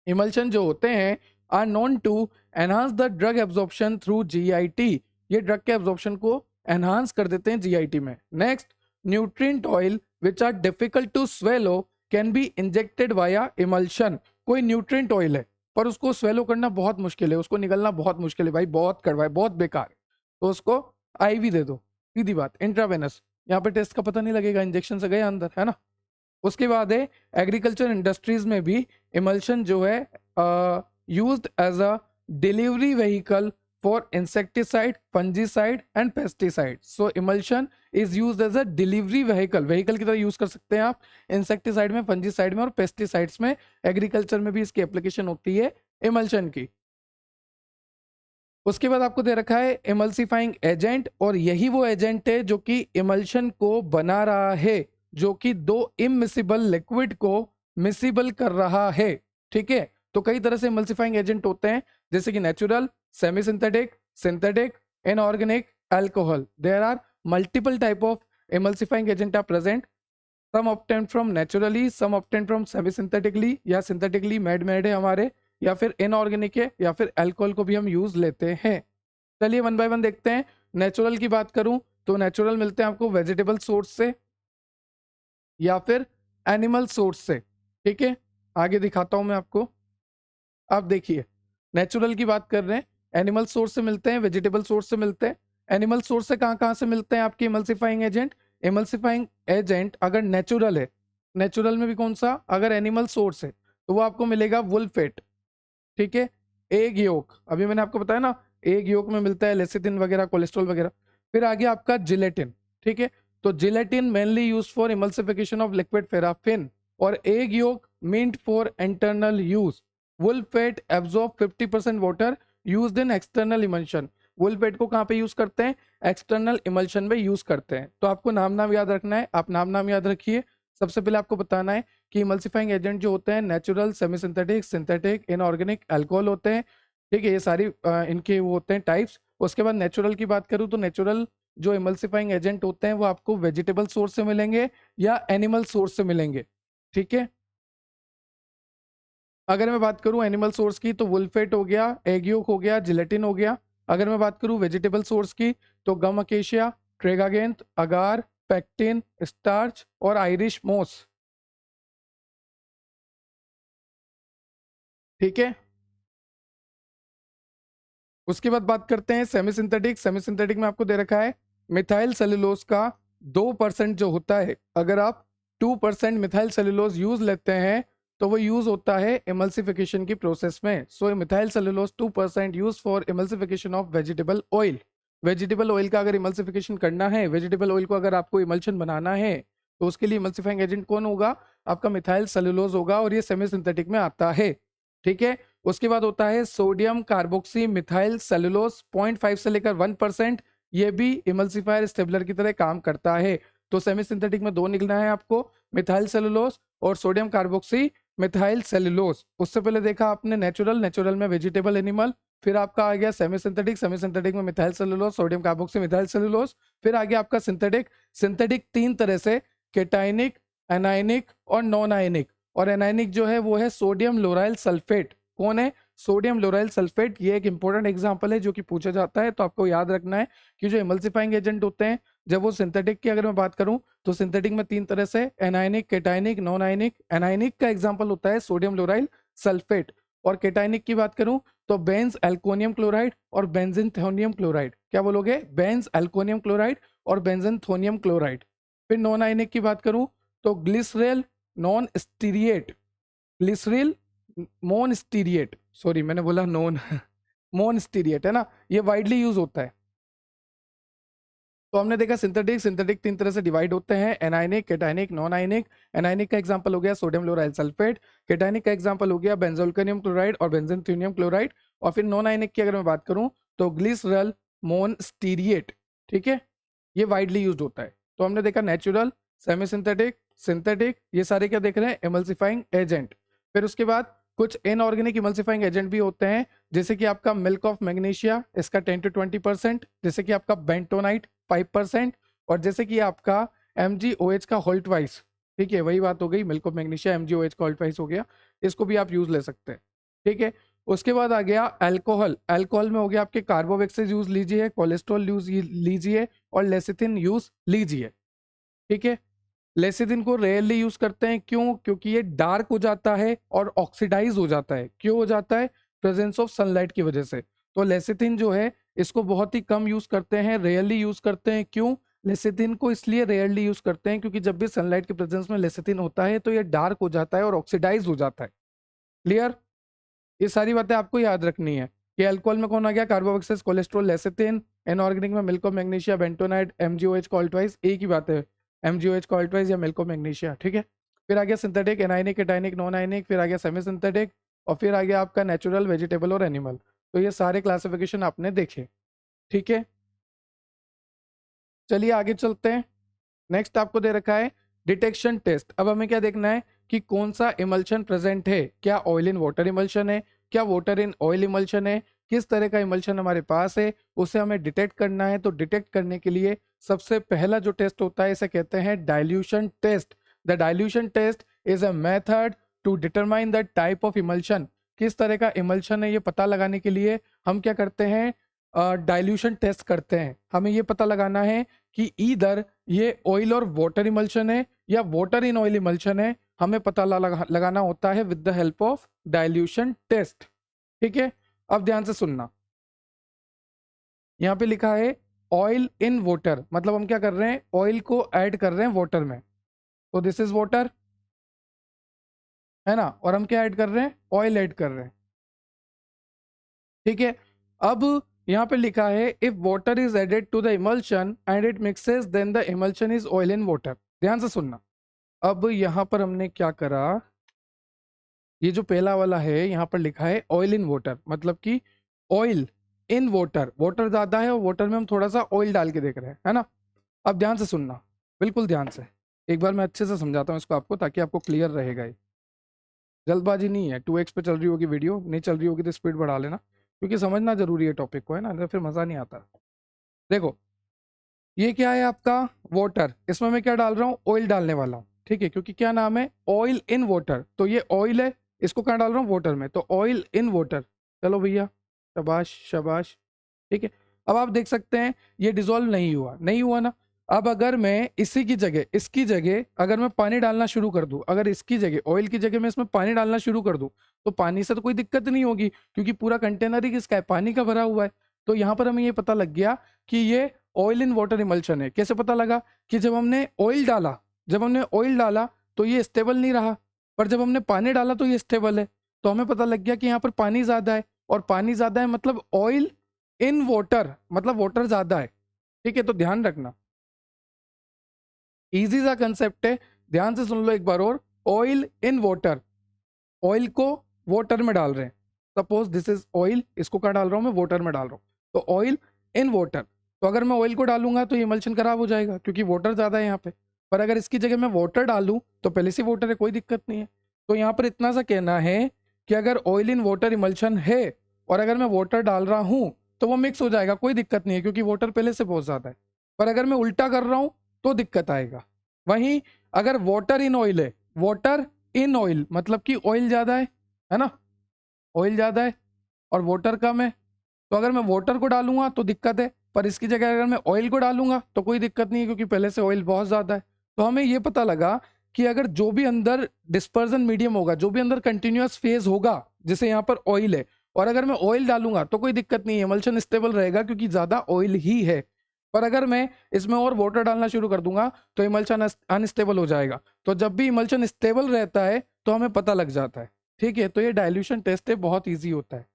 emulsion जो होते हैं are known to enhance the drug absorption through GIT. ये ड्रग के एब्जॉर्प्शन को एनहांस कर देते हैं जीआईटी में। Next, nutrient oil which are difficult to swallow can be injected via emulsion. कोई न्यूट्रिएंट ऑयल है पर उसको स्वेलो करना बहुत मुश्किल है, उसको निगलना बहुत मुश्किल है भाई, बहुत कड़वा है, बहुत बेकार है, तो उसको आईवी दे दो, सीधी बात, इंट्रावेनस। यहाँ पे टेस्ट का पता नहीं लगेगा, इंजेक्शन से गए अंदर, है ना। उसके बाद है एग्रीकल्चर इंडस्ट्रीज में भी इमल्शन जो है used as a delivery vehicle for insecticide, fungicide and pesticide. So emulsion is used as a delivery vehicle, vehicle की तरह यूज कर सकते हैं आप इंसेक्टिसाइड में, फंजीसाइड में और पेस्टिसाइड्स में। एग्रीकल्चर में भी इसकी एप्लीकेशन होती है इमल्शन की। उसके बाद आपको दे रखा है इमल्सिफाइंग एजेंट, और यही वो एजेंट है जो कि इमल्शन को बना रहा है, जो कि दो इमिसिबल लिक्विड को मिसिबल कर रहा है, ठीक है। तो कई तरह से इमल्सिफाइंग एजेंट होते हैं, जैसे कि natural, semi synthetic, synthetic, inorganic, alcohol. There are multiple type of emulsifying agent are present, some obtained from naturally, some obtained from semi synthetically या सिंथेटिकली मेड है हमारे, या फिर इनऑर्गेनिक है, या फिर अल्कोहल को भी हम यूज लेते हैं। चलिए वन बाय वन देखते हैं। नेचुरल की बात करूं तो नेचुरल मिलते हैं आपको वेजिटेबल सोर्स से या फिर एनिमल सोर्स से, ठीक है। आगे दिखाता हूं मैं आपको। आप देखिए, नेचुरल की बात कर रहे हैं, एनिमल सोर्स से मिलते हैं, वेजिटेबल सोर्स से मिलते हैं। एनिमल सोर्स से कहाँ कहाँ से मिलते हैं आपके इमल्सिफाइंग एजेंट? इमल्सिफाइंग एजेंट अगर नेचुरल है, नेचुरल में भी कौन सा, अगर एनिमल सोर्स है तो वो आपको मिलेगा वुल्फेट, ठीक है। एग योक, अभी मैंने आपको बताया ना, एग योक में मिलता है लेसिथिन वगैरह, कोलेस्ट्रॉल वगैरह। फिर आगे आपका जिलेटिन, ठीक है। तो gelatin mainly use for emulsification of liquid paraffin, और egg yolk meant for internal use. Wool fat absorb 50% water used in external emulsion. Wool fat को कहाँ पे यूज करते हैं? एक्सटर्नल इमल्शन में यूज करते हैं। तो आपको नाम नाम याद रखना है, आप नाम नाम याद रखिए। सबसे पहले आपको बताना है कि इमल्सिफाइंग एजेंट जो होते हैं natural, semi synthetic, synthetic, inorganic, alcohol होते हैं, ठीक है। ये सारी इनके वो होते हैं टाइप्स। उसके बाद नेचुरल की बात करूँ तो नेचुरल जो इमल्सिफाइंग एजेंट होते हैं वो आपको वेजिटेबल सोर्स से मिलेंगे या एनिमल सोर्स से मिलेंगे, ठीक है। अगर मैं बात करूं एनिमल सोर्स की तो वुल्फेट हो गया, एग योक हो गया, जिलेटिन हो गया। अगर मैं बात करूं वेजिटेबल सोर्स की तो गम अकेशिया, ट्रेगागेंथ, अगार, पेक्टिन, स्टार्च और आयरिश मोस, ठीक है। उसके बाद बात करते हैं सेमी सिंथेटिक। सेमी सिंथेटिक में आपको दे रखा है मिथाइल सेलुलोज का 2% जो होता है, अगर आप 2% मिथाइल सेलुलोज यूज लेते हैं तो वो यूज होता है इमल्सिफिकेशन की प्रोसेस में। So methyl cellulose 2% use for emulsification of vegetable oil. Vegetable oil का अगर इमल्सिफिकेशन करना है, वेजिटेबल ऑयल को अगर आपको इमल्शन बनाना है तो उसके लिए इमल्सिफाइंग एजेंट कौन होगा? आपका मिथाइल सेलुलोज होगा, और ये सेमी सिंथेटिक में आता है, ठीक है। उसके बाद होता है सोडियम कार्बोक्सी मिथाइल सेलुलोज 0.5 से लेकर 1%। ये भी इमल्सिफायर स्टेबलर की तरह काम करता है। तो सेमी सिंथेटिक में दो निकलना है आपको, मिथाइल सेलुलोज और सोडियम कार्बोक्सी मिथाइल सेलुलोज। उससे पहले देखा आपने नेचुरल, नेचुरल में वेजिटेबल, एनिमल। फिर आपका आ गया सेमी सिंथेटिक, सेमी सिंथेटिक में methyl cellulose, sodium carboxy methyl cellulose. फिर आ गया आपका सिंथेटिक। सिंथेटिक तीन तरह से, केटाइनिक, एनाइनिक और नॉन आयनिक। और एनाइनिक जो है वो है सोडियम लोराइल सल्फेट। कौन है? Sodium लोराइल sulphate. ये एक इंपॉर्टेंट एग्जांपल है जो कि पूछा जाता है, तो आपको याद रखना है कि जो इमल्सिफाइंग एजेंट होते हैं, जब वो सिंथेटिक की अगर मैं बात करूं तो सिंथेटिक में तीन तरह से, एनाइनिक, केटाइनिक, नॉन आयनिक। एनाइनिक का एग्जांपल होता है सोडियम लोराइल सल्फेट। और केटाइनिक की बात करूं तो बेंज एल्कोनियम क्लोराइड और बेंजीनथोनियम क्लोराइड। क्या बोलोगे? बेंज एल्कोनियम क्लोराइड और बेंजीनथोनियम क्लोराइड। फिर नॉन आयनिक की बात करूं तो ग्लिसरेल नॉन स्टीरिएट, ग्लिसरेल मोन स्टीरिएट, सॉरी मैंने बोला नॉन मोन स्टीरिएट है ना, ये वाइडली यूज होता है। तो हमने देखा सिंथेटिक, सिंथेटिक तीन तरह से डिवाइड होते हैं, एनाइनिक, केटाइनिक, नॉन आयनिक। एनाइनिक का एग्जांपल हो गया सोडियम लोराइल सल्फेट, केटाइनिक का एग्जांपल हो गया बेंजोल्केनियम क्लोराइड और बेंजीनथोनियम क्लोराइड। और फिर नॉन आयनिक की अगर मैं बात करूं तो ग्लिसरल मोन स्टीरिएट, ठीक है। ये वाइडली यूज होता है। तो हमने देखा नेचुरल, सेमी सिंथेटिक, सिंथेटिक, ये सारे क्या देख रहे हैं? Emulsifying agent. फिर उसके बाद कुछ इनऑर्गेनिक इमल्सिफाइंग एजेंट भी होते हैं, जैसे कि आपका मिल्क ऑफ मैग्नीशिया, इसका 10 to 20%, जैसे कि आपका बेंटोनाइट 5%, और जैसे कि आपका MgOH का होल्टवाइस, ठीक है, वही बात हो गई, मिल्क ऑफ मैग्नीशिया MgOH का होल्टवाइस हो गया, इसको भी आप यूज ले सकते हैं, ठीक है। उसके बाद आ गया अल्कोहल। अल्कोहल में हो गया आपके कार्बोवेक्सिस यूज लीजिए, कोलेस्ट्रॉल यूज लीजिए और लेसिथिन यूज लीजिए, ठीक है। लेसिथिन को रेयरली यूज करते हैं, क्यों? क्योंकि ये डार्क हो जाता है और ऑक्सीडाइज हो जाता है। क्यों हो जाता है? प्रेजेंस ऑफ सनलाइट की वजह से। तो लेसिथिन जो है इसको बहुत ही कम यूज करते हैं, रेयरली यूज करते हैं। क्यों लेसिथिन को इसलिए रेयरली यूज करते हैं? क्योंकि जब भी सनलाइट के प्रेजेंस में लेसिथिन होता है तो ये डार्क हो जाता है और ऑक्सीडाइज हो जाता है। क्लियर? ये सारी बातें आपको याद रखनी है कि अल्कोहल में कौन आ गया? कार्बोक्सिस, कोलेस्ट्रॉल, लेसिथिन। इनऑर्गेनिक में milk of magnesia, bentonite, MgOH कोल्टवाइज, एक ही बात है, MgOH कोल्टवाइज या मिल्क ऑफ मैग्नीशिया, ठीक है। फिर आ गया सिंथेटिक, एनाइनिक, केटाइनिक, नॉन आयनिक। फिर आ गया सेमी सिंथेटिक, और फिर आ गया आपका नेचुरल, वेजिटेबल और एनिमल। तो ये सारे क्लासिफिकेशन आपने देखे, ठीक है। चलिए आगे चलते हैं। नेक्स्ट आपको दे रखा है डिटेक्शन टेस्ट। अब हमें क्या देखना है कि कौन सा इमल्शन प्रेजेंट है, क्या ऑयल इन वाटर इमल्शन है, क्या वाटर इन ऑयल इमल्शन है, किस तरह का इमल्शन हमारे पास है, उसे हमें डिटेक्ट करना है। तो डिटेक्ट करने के लिए सबसे पहला जो टेस्ट होता है इसे कहते हैं dilution test. The dilution test is a method to determine the type of emulsion. किस तरह का इमल्शन है ये पता लगाने के लिए हम क्या करते हैं? डाइल्यूशन टेस्ट करते हैं। हमें ये पता लगाना है कि ईदर ये ऑयल और वाटर इमल्शन है या वाटर इन ऑयल इमल्शन है। हमें पता लगाना होता है with the help of dilution test, ठीक है। अब ध्यान से सुनना, यहाँ पे लिखा है ऑयल इन वाटर, मतलब हम क्या कर रहे हैं, ऑयल को ऐड कर रहे हैं वाटर में, तो दिस इज वाटर, है ना, और हम क्या ऐड कर रहे हैं, ऑयल ऐड कर रहे हैं, ठीक है। अब यहाँ पे लिखा है if water is added to the emulsion and it mixes then the emulsion is oil in water. ध्यान से सुनना, अब यहाँ पर हमने क्या करा, ये जो पहला वाला है यहाँ पर लिखा है ऑयल इन वाटर, मतलब कि ऑयल इन वाटर, वाटर ज्यादा है और वाटर में हम थोड़ा सा ऑयल डाल के देख रहे हैं, है ना। अब ध्यान से सुनना, बिल्कुल ध्यान से, एक बार मैं अच्छे से समझाता हूँ इसको आपको ताकि आपको क्लियर रहेगा ये। जल्दबाजी नहीं है, 2x पे चल रही होगी वीडियो, नहीं चल रही होगी तो स्पीड बढ़ा लेना, क्योंकि समझना जरूरी है टॉपिक को, है ना, तो फिर मज़ा नहीं आता। देखो ये क्या है आपका वाटर, इसमें मैं क्या डाल रहा हूँ, ऑयल डालने वाला हूँ, ठीक है, क्योंकि क्या नाम है, ऑयल इन वाटर, तो ये ऑयल है, इसको कहाँ डाल रहा हूँ, वाटर में, तो ऑयल इन वाटर। चलो भैया, शाबाश शाबाश, ठीक है। अब आप देख सकते हैं ये डिजोल्व नहीं हुआ, नहीं हुआ ना। अब अगर मैं इसी की जगह, इसकी जगह अगर मैं पानी डालना शुरू कर दूं, अगर इसकी जगह ऑयल की जगह मैं इसमें पानी डालना शुरू कर दूं, तो पानी से तो कोई दिक्कत नहीं होगी, क्योंकि पूरा कंटेनर ही किसका है, पानी का भरा हुआ है। तो यहाँ पर हमें ये पता लग गया कि ये ऑयल इन वाटर इमल्शन है। कैसे पता लगा, कि जब हमने ऑयल डाला, जब हमने ऑयल डाला तो ये स्टेबल नहीं रहा, पर जब हमने पानी डाला तो ये स्टेबल है। तो हमें पता लग गया कि यहाँ पर पानी ज्यादा है, और पानी ज्यादा है मतलब ऑयल इन वाटर, मतलब वाटर ज्यादा है, ठीक है। तो ध्यान रखना, इजी सा कंसेप्ट है, ध्यान से सुन लो एक बार और। ऑयल इन वाटर, ऑयल को वाटर में डाल रहे हैं, सपोज दिस इज ऑयल, इसको क्या डाल रहा हूं मैं, वाटर में डाल रहा हूं, तो ऑयल इन वाटर। तो अगर मैं ऑयल को डालूंगा तो ये इमल्शन खराब हो जाएगा, क्योंकि वाटर ज्यादा है यहाँ पे। पर अगर इसकी जगह मैं वाटर डालूं तो पहले से वाटर है, कोई दिक्कत नहीं है। तो यहाँ पर इतना सा कहना है कि अगर ऑयल इन वाटर इमल्शन है और अगर मैं वाटर डाल रहा हूं तो वो मिक्स हो जाएगा, कोई दिक्कत नहीं है, क्योंकि वाटर पहले से बहुत ज्यादा है। पर अगर मैं उल्टा कर रहा हूं तो दिक्कत आएगा। वहीं अगर वाटर इन ऑयल है, वाटर इन ऑयल मतलब कि ऑयल ज्यादा है ना, ऑयल ज्यादा है और वाटर कम है, तो अगर मैं वाटर को डालूंगा तो दिक्कत है, पर इसकी जगह अगर मैं ऑयल को डालूंगा तो कोई दिक्कत नहीं है, क्योंकि पहले से ऑयल बहुत ज्यादा है। तो हमें ये पता लगा कि अगर जो भी अंदर डिस्पर्जन मीडियम होगा, जो भी अंदर कंटिन्यूअस फेज होगा, जैसे यहाँ पर ऑयल है, और अगर मैं ऑयल डालूंगा तो कोई दिक्कत नहीं है, इमल्शन स्टेबल रहेगा, क्योंकि ज्यादा ऑयल ही है। पर अगर मैं इसमें और वाटर डालना शुरू कर दूंगा तो इमल्शन अनस्टेबल हो जाएगा। तो जब भी इमल्शन स्टेबल रहता है तो हमें पता लग जाता है, ठीक है। तो ये डाइल्यूशन टेस्ट है, बहुत ईजी होता है।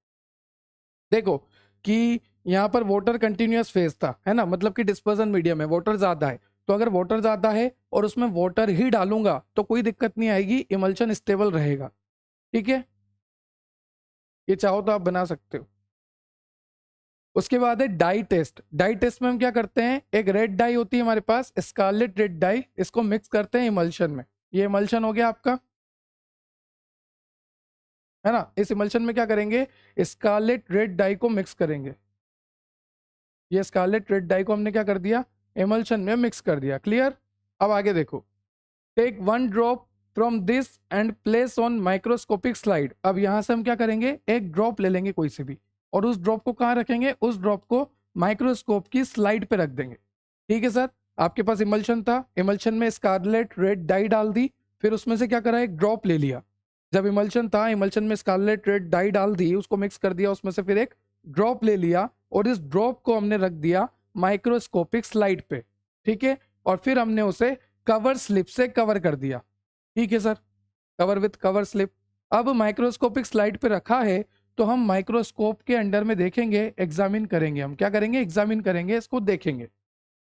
देखो कि यहाँ पर वाटर कंटिन्यूअस फेज था, है ना, मतलब कि डिस्पर्जन मीडियम है, वाटर ज्यादा है। तो अगर वाटर ज्यादा है और उसमें वाटर ही डालूंगा तो कोई दिक्कत नहीं आएगी, इमल्शन स्टेबल रहेगा, ठीक है। ये चाहो तो आप बना सकते हो। उसके बाद है डाई टेस्ट। डाई टेस्ट में हम क्या करते हैं, एक रेड डाई होती है हमारे पास, स्कारलेट रेड डाई, इसको मिक्स करते हैं इमल्शन में। ये इमल्शन हो गया आपका, है ना। इस इमल्शन में क्या करेंगे, स्कारलेट रेड डाई को मिक्स करेंगे। ये स्कारलेट रेड डाई को हमने क्या कर दिया, इमल्शन में मिक्स कर दिया, क्लियर। अब आगे देखो, take 1 drop from this and place on microscopic slide. अब यहां से हम क्या करेंगे, एक ड्रॉप ले लेंगे कोई से भी, और उस ड्रॉप को कहाँ रखेंगे, उस ड्रॉप को माइक्रोस्कोप की स्लाइड पे रख देंगे, ठीक है सर। आपके पास इमल्शन था, इमल्शन में स्कारलेट रेड डाई डाल दी, फिर उसमें से क्या करा, एक ड्रॉप ले लिया। जब इमल्शन था, इमल्शन में स्कारलेट रेड डाई डाल दी, उसको मिक्स कर दिया, उसमें से फिर एक ड्रॉप ले लिया, और इस ड्रॉप को हमने रख दिया माइक्रोस्कोपिक स्लाइड पे, ठीक है। और फिर हमने उसे कवर स्लिप से कवर कर दिया, ठीक है sir, cover with cover slip. अब माइक्रोस्कोपिक स्लाइड पे रखा है तो हम माइक्रोस्कोप के अंडर में देखेंगे, एग्जामिन करेंगे, हम क्या करेंगे, एग्जामिन करेंगे, इसको देखेंगे,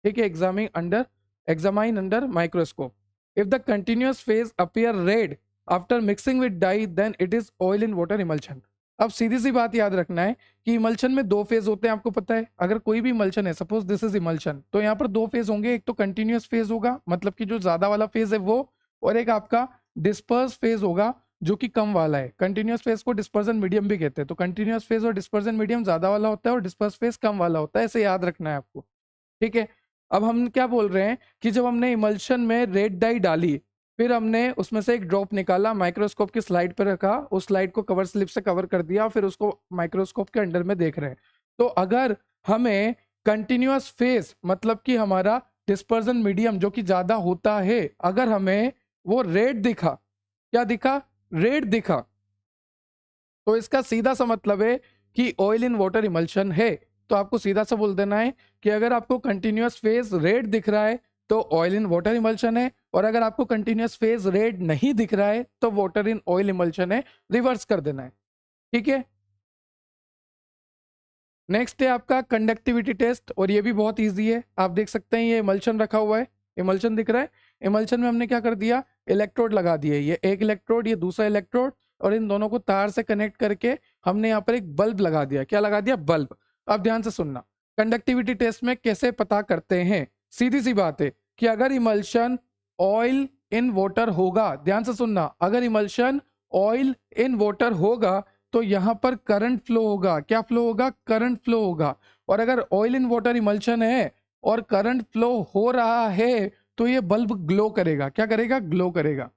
ठीक है। Examine under microscope. If the continuous phase appear red after mixing with dye then it is oil in water emulsion. अब सीधी सी बात याद रखना है कि इमल्शन में 2 फेज होते हैं, आपको पता है। अगर कोई भी इमल्शन है, सपोज दिस इज इमल्शन, तो यहाँ पर 2 फेज होंगे, एक तो कंटिन्यूअस फेज होगा, मतलब कि जो ज्यादा वाला फेज है वो, और एक आपका डिस्पर्स फेज होगा जो कि कम वाला है। कंटिन्यूअस फेज को डिस्पर्जन मीडियम भी कहते हैं। तो कंटिन्यूअस फेज और डिस्पर्जन मीडियम ज्यादा वाला होता है और डिस्पर्स फेज कम वाला होता है, ऐसे याद रखना है आपको, ठीक है। अब हम क्या बोल रहे हैं कि जब हमने इमल्शन में रेड डाई डाली, फिर हमने उसमें से एक ड्रॉप निकाला, माइक्रोस्कोप की स्लाइड पर रखा, उस स्लाइड को कवर स्लिप से कवर कर दिया, फिर उसको माइक्रोस्कोप के अंडर में देख रहे हैं। तो अगर हमें कंटिन्यूअस फेज मतलब कि हमारा डिस्पर्जन मीडियम जो कि ज्यादा होता है, अगर हमें वो रेड दिखा, क्या दिखा, रेड दिखा, तो इसका सीधा सा मतलब है कि ऑयल इन वाटर इमल्शन है। तो आपको सीधा सा बोल देना है कि अगर आपको कंटिन्यूअस फेज रेड दिख रहा है तो ऑयल इन वाटर इमल्शन है, और अगर आपको कंटिन्यूअस फेज रेड नहीं दिख रहा है तो वाटर इन ऑयल इमल्शन है, रिवर्स कर देना है। ठीक है, नेक्स्ट है आपका कंडक्टिविटी टेस्ट, और ये भी बहुत इजी है। आप देख सकते हैं ये इमल्शन रखा हुआ है, इमल्शन दिख रहा है। इमल्शन में हमने क्या कर दिया, इलेक्ट्रोड लगा दिए, ये एक इलेक्ट्रोड, ये दूसरा इलेक्ट्रोड, और इन दोनों को तार से कनेक्ट करके हमने यहाँ पर एक बल्ब लगा दिया। क्या लगा दिया, बल्ब। अब ध्यान से सुनना, कंडक्टिविटी टेस्ट में कैसे पता करते हैं। सीधी सी बात है कि अगर इमल्शन ऑयल इन वाटर होगा, ध्यान से सुनना, अगर इमल्शन ऑयल इन वाटर होगा तो यहाँ पर करंट फ्लो होगा। क्या फ्लो होगा, करंट फ्लो होगा। और अगर ऑयल इन वाटर इमल्शन है और करंट फ्लो हो रहा है तो ये बल्ब ग्लो करेगा। क्या करेगा, ग्लो करेगा।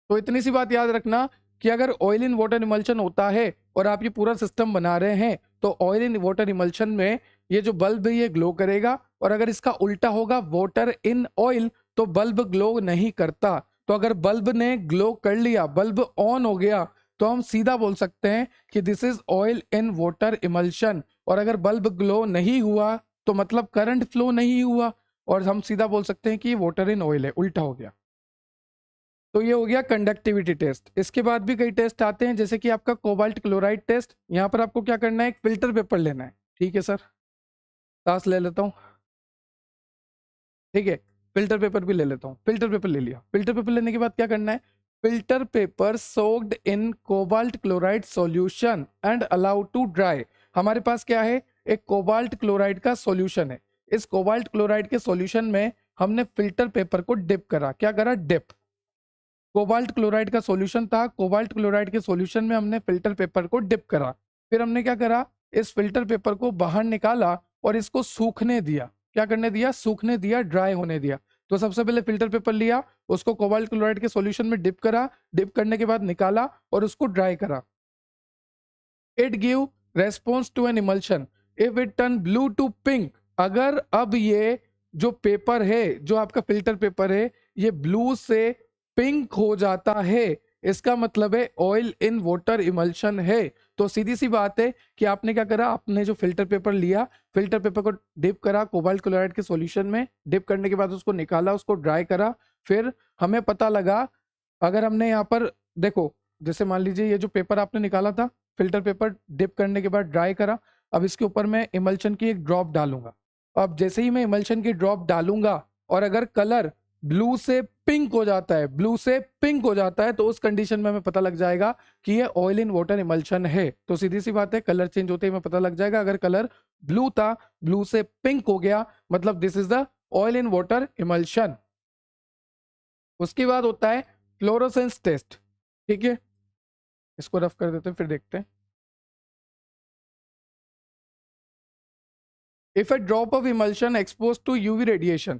तो इतनी सी बात याद रखना कि अगर ऑयल इन वाटर इमल्शन होता है और आप ये पूरा सिस्टम बना रहे हैं तो ऑयल इन वाटर इमल्शन में ये जो बल्ब है ये ग्लो करेगा, और अगर इसका उल्टा होगा, वाटर इन ऑयल, तो बल्ब ग्लो नहीं करता। तो अगर बल्ब ने ग्लो कर लिया, बल्ब ऑन हो गया, तो हम सीधा बोल सकते हैं कि this is oil in water emulsion. और अगर बल्ब ग्लो नहीं हुआ तो मतलब करंट फ्लो नहीं हुआ, और हम सीधा बोल सकते हैं कि वाटर इन ऑयल है, उल्टा हो गया। तो ये हो गया कंडक्टिविटी टेस्ट। इसके बाद भी कई टेस्ट आते हैं, जैसे कि आपका कोबाल्ट क्लोराइड टेस्ट। यहाँ पर आपको क्या करना है, एक फिल्टर पेपर लेना है। ठीक है सर, सांस ले लेता हूँ। ठीक है, फिल्टर पेपर भी ले लेता हूँ। फिल्टर पेपर ले लिया। फिल्टर पेपर लेने के बाद क्या करना है, filter paper soaked in cobalt chloride solution and allowed to dry. हमारे पास क्या है, एक कोबाल्ट क्लोराइड का सॉल्यूशन है। इस कोबाल्ट क्लोराइड के सॉल्यूशन में हमने फिल्टर पेपर को डिप करा। क्या करा, डिप। कोबाल्ट क्लोराइड का सॉल्यूशन था, कोबाल्ट क्लोराइड के सॉल्यूशन में हमने फिल्टर पेपर को डिप करा। फिर हमने क्या करा, इस फिल्टर पेपर को बाहर निकाला और इसको सूखने दिया। क्या करने दिया, सूखने दिया, ड्राई होने दिया। तो सबसे पहले फिल्टर पेपर लिया, उसको कोबाल्ट क्लोराइड के सॉल्यूशन में डिप करा, डिप करने के बाद निकाला और उसको ड्राई करा। It give response to an emulsion if it turn blue to pink. अगर अब ये जो पेपर है, जो आपका फिल्टर पेपर है, ये ब्लू से पिंक हो जाता है, इसका मतलब है ऑयल इन वाटर इमल्शन है। तो सीधी सी बात है कि आपने क्या करा, आपने जो फिल्टर पेपर लिया, फिल्टर पेपर को डिप करा कोबाल्ट क्लोराइड के सॉल्यूशन में, डिप करने के बाद उसको निकाला, उसको ड्राई करा। फिर हमें पता लगा, अगर हमने यहाँ पर देखो, जैसे मान लीजिए ये जो पेपर आपने निकाला था, फिल्टर पेपर डिप करने के बाद ड्राई करा, अब इसके ऊपर मैं इमल्शन की एक ड्रॉप डालूंगा। अब जैसे ही मैं इमल्शन की ड्रॉप डालूंगा और अगर कलर ब्लू से पिंक हो जाता है, ब्लू से पिंक हो जाता है, तो उस कंडीशन में हमें पता लग जाएगा कि ये ऑयल इन वाटर इमल्शन है। तो सीधी सी बात है, कलर चेंज होते ही हमें पता लग जाएगा। अगर कलर ब्लू था, ब्लू से पिंक हो गया, मतलब this is the oil in water emulsion. उसके बाद होता है फ्लोरोसेंस टेस्ट। ठीक है, इसको रफ कर देते हैं, फिर देखते हैं। If a drop of emulsion exposed to UV radiation,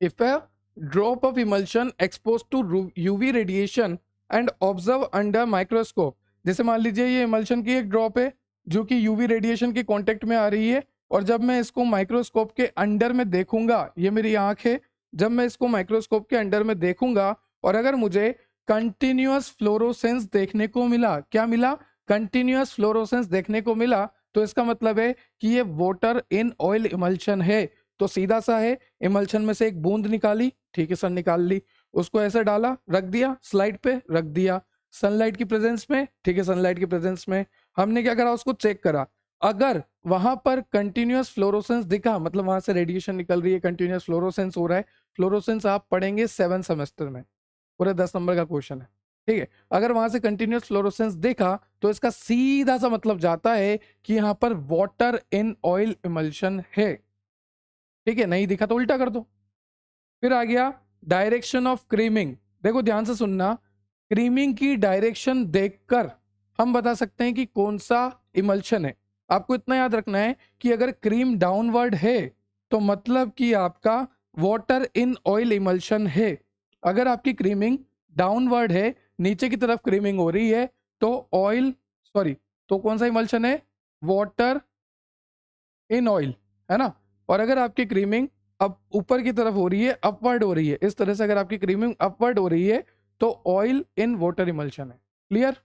if a drop of emulsion exposed to UV radiation and observe under microscope, जैसे मान लीजिए ये emulsion की एक ड्रॉप है जो कि UV रेडिएशन के कांटेक्ट में आ रही है, और जब मैं इसको माइक्रोस्कोप के अंडर में देखूंगा, ये मेरी आंख है, जब मैं इसको माइक्रोस्कोप के अंडर में देखूंगा और अगर मुझे कंटिन्यूअस फ्लोरोसेंस देखने को मिला, क्या मिला, कंटिन्यूअस फ्लोरोसेंस देखने को मिला, तो इसका मतलब है कि ये वाटर इन ऑयल इमल्शन है। तो सीधा सा है, इमल्शन में से एक बूंद निकाली, ठीक है सर, निकाल ली, उसको ऐसे डाला, रख दिया, स्लाइड पे रख दिया, सनलाइट की प्रेजेंस में, ठीक है, सनलाइट की प्रेजेंस में हमने क्या करा, उसको चेक करा। अगर वहां पर कंटिन्यूअस फ्लोरोसेंस दिखा, मतलब वहां से रेडिएशन निकल रही है, कंटिन्यूअस फ्लोरोसेंस हो रहा है। फ्लोरोसेंस आप पढ़ेंगे 7 सेमेस्टर में, पूरे 10 नंबर का क्वेश्चन है। ठीक है, अगर वहां से कंटिन्यूअस फ्लोरोसेंस देखा तो इसका सीधा सा मतलब जाता है कि यहाँ पर वाटर इन ऑयल इमल्शन है। ठीक है, नहीं दिखा तो उल्टा कर दो। फिर आ गया डायरेक्शन ऑफ क्रीमिंग। देखो ध्यान से सुनना, क्रीमिंग की डायरेक्शन देखकर हम बता सकते हैं कि कौन सा इमल्शन है। आपको इतना याद रखना है कि अगर क्रीम डाउनवर्ड है तो मतलब कि आपका वाटर इन ऑयल इमल्शन है। अगर आपकी क्रीमिंग डाउनवर्ड है, नीचे की तरफ क्रीमिंग हो रही है, तो ऑयल सॉरी तो कौन सा इमल्शन है, वाटर इन ऑयल, है ना। और अगर आपकी क्रीमिंग अब ऊपर की तरफ हो रही है, अपवर्ड हो रही है, इस तरह से अगर आपकी क्रीमिंग अपवर्ड हो रही है तो ऑयल इन वाटर इमल्शन है। क्लियर।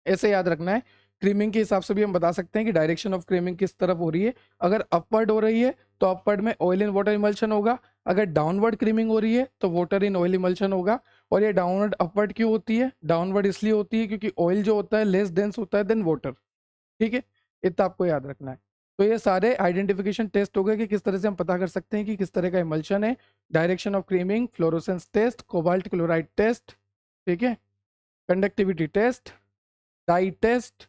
ऐसे याद रखना है। क्रीमिंग के हिसाब से भी हम बता सकते हैं कि डायरेक्शन ऑफ क्रीमिंग किस तरफ हो रही है। अगर अपवर्ड हो रही है तो अपवर्ड में ऑयल इन वाटर इमल्शन होगा, अगर डाउनवर्ड क्रीमिंग हो रही है तो वाटर इन ऑयल इमल्शन होगा। और ये डाउनवर्ड अपवर्ड क्यों होती है? डाउनवर्ड इसलिए होती है क्योंकि ऑयल जो होता है लेस डेंस होता है देन वाटर। ठीक है, इतना आपको याद रखना है। तो ये सारे आइडेंटिफिकेशन टेस्ट हो गए कि किस तरह से हम पता कर सकते हैं कि किस तरह का इमल्शन है। Direction of creaming, fluorescence test, cobalt chloride test, ठीक है, conductivity test, dye test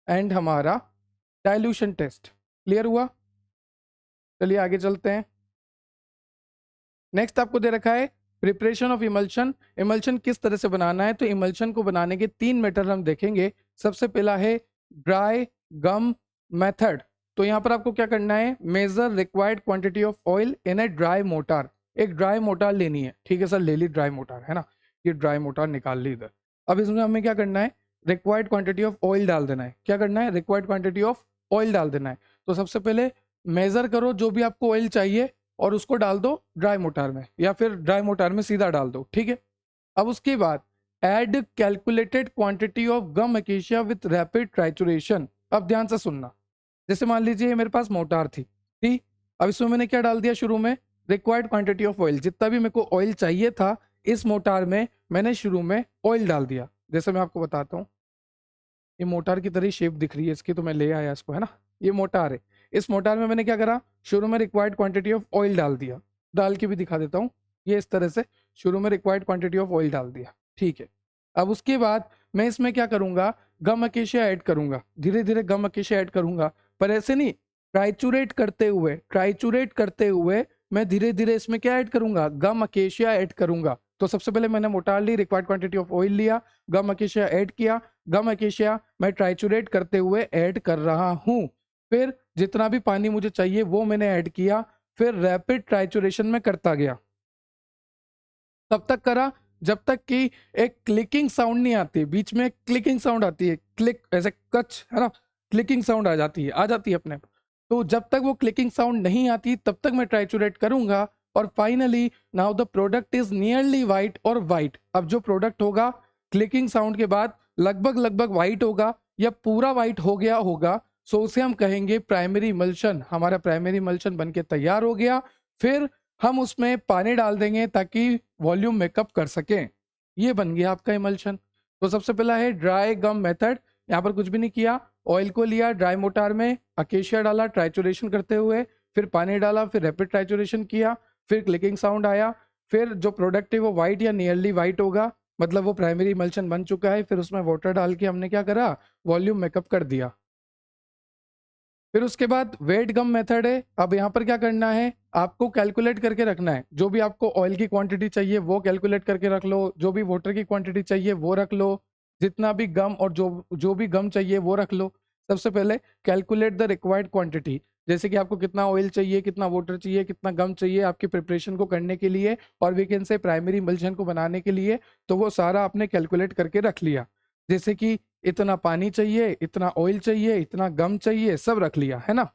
and हमारा डाइल्यूशन टेस्ट। क्लियर हुआ? चलिए आगे चलते हैं। नेक्स्ट आपको दे रखा है प्रिपरेशन ऑफ इमल्शन। इमल्शन किस तरह से बनाना है? तो इमल्शन को बनाने के 3 मेथड हम देखेंगे। सबसे पहला है ड्राई गम मेथड। तो यहाँ पर आपको क्या करना है? Measure required quantity of oil in a dry mortar. एक ड्राई मोटार लेनी है। ठीक है सर, ले ली ड्राई मोटार, है ना, ये ड्राई मोटार निकाल ली इधर। अब इसमें हमें क्या करना है? रिक्वायर्ड क्वांटिटी ऑफ ऑयल डाल देना है। क्या करना है? रिक्वायर्ड क्वांटिटी ऑफ ऑयल डाल देना है। तो सबसे पहले मेजर करो जो भी आपको ऑयल चाहिए और उसको डाल दो ड्राई मोटार में, या फिर ड्राई मोटार में सीधा डाल दो। ठीक है, अब उसके बाद add calculated quantity of gum acacia with rapid trituration. अब ध्यान से सुनना। जैसे मान लीजिए मेरे पास मोटार थी, ठीक, अब इसमें मैंने क्या डाल दिया? शुरू में रिक्वायर्ड क्वांटिटी ऑफ ऑयल, जितना भी मेरे को ऑयल चाहिए था इस मोटार में मैंने शुरू में ऑयल डाल दिया। जैसे मैं आपको बताता हूँ, ये मोटार की तरह शेप दिख रही है इसकी, तो मैं ले आया इसको, है ना, ये मोटार है। इस मोटार में मैंने क्या करा? शुरू में रिक्वायर्ड क्वांटिटी ऑफ ऑयल डाल दिया। डाल के भी दिखा देता हूँ, ये इस तरह से शुरू में रिक्वायर्ड क्वांटिटी ऑफ ऑयल डाल दिया। ठीक है, अब उसके बाद मैं इसमें क्या करूंगा? गम अकेशिया ऐड करूंगा। धीरे धीरे गम अकेशिया ऐड करूंगा, पर ऐसे नहीं, ट्राइचुरेट करते हुए मैं धीरे धीरे इसमें क्या ऐड करूंगा? गम अकेशिया ऐड करूंगा। तो सबसे पहले मैंने मोटार ली, रिक्वायर्ड क्वांटिटी ऑफ ऑयल लिया, गम अकेशिया ऐड किया, गम अकेशिया मैं ट्राइचुरेट करते हुए ऐड कर रहा हूं। फिर जितना भी पानी मुझे चाहिए वो मैंने ऐड किया, फिर रैपिड ट्राइचुरेशन में करता गया। तब तक करा जब तक कि एक क्लिकिंग साउंड नहीं आती। बीच में क्लिकिंग साउंड आती है, क्लिक ऐसे कच, है ना, क्लिकिंग साउंड आ जाती है अपने आप। तो जब तक वो क्लिकिंग साउंड नहीं आती तब तक मैं ट्राइचुरेट करूंगा। और finally now the product is nearly white और वाइट। अब जो प्रोडक्ट होगा क्लिकिंग साउंड के बाद लगभग वाइट होगा या पूरा वाइट हो गया होगा, सो उसे हम कहेंगे प्राइमरी इमल्शन। हमारा प्राइमरी इमल्शन बनके तैयार हो गया। फिर हम उसमें पानी डाल देंगे ताकि वॉल्यूम मेकअप कर सकें। ये बन गया आपका इमल्शन। तो सबसे पहला है ड्राई गम मेथड। यहाँ पर कुछ भी नहीं किया, ऑयल को लिया, ड्राई मोटार में अकेशिया डाला ट्राइचुरेशन करते हुए, फिर पानी डाला, फिर रैपिड ट्राइचुरेशन किया, फिर क्लिकिंग साउंड आया, फिर जो प्रोडक्ट है वो वाइट या नियरली वाइट होगा, मतलब वो प्राइमरी इमल्शन बन चुका है। फिर उसमें वाटर डाल के हमने क्या करा? वॉल्यूम मेकअप कर दिया। फिर उसके बाद वेट गम मेथड है। अब यहाँ पर क्या करना है? आपको कैलकुलेट करके रखना है। जो भी आपको ऑयल की क्वांटिटी चाहिए वो कैलकुलेट करके रख लो, जो भी वाटर की क्वांटिटी चाहिए वो रख लो, जितना भी गम और जो भी गम चाहिए वो रख लो। सबसे पहले कैलकुलेट द रिक्वायर्ड क्वांटिटी, जैसे कि आपको कितना ऑयल चाहिए, कितना वाटर चाहिए, कितना गम चाहिए आपकी प्रिपरेशन को करने के लिए और we can say primary emulsion को बनाने के लिए। तो वो सारा आपने कैलकुलेट करके रख लिया, जैसे कि इतना पानी चाहिए, इतना ऑयल चाहिए, इतना गम चाहिए, सब रख लिया, है ना।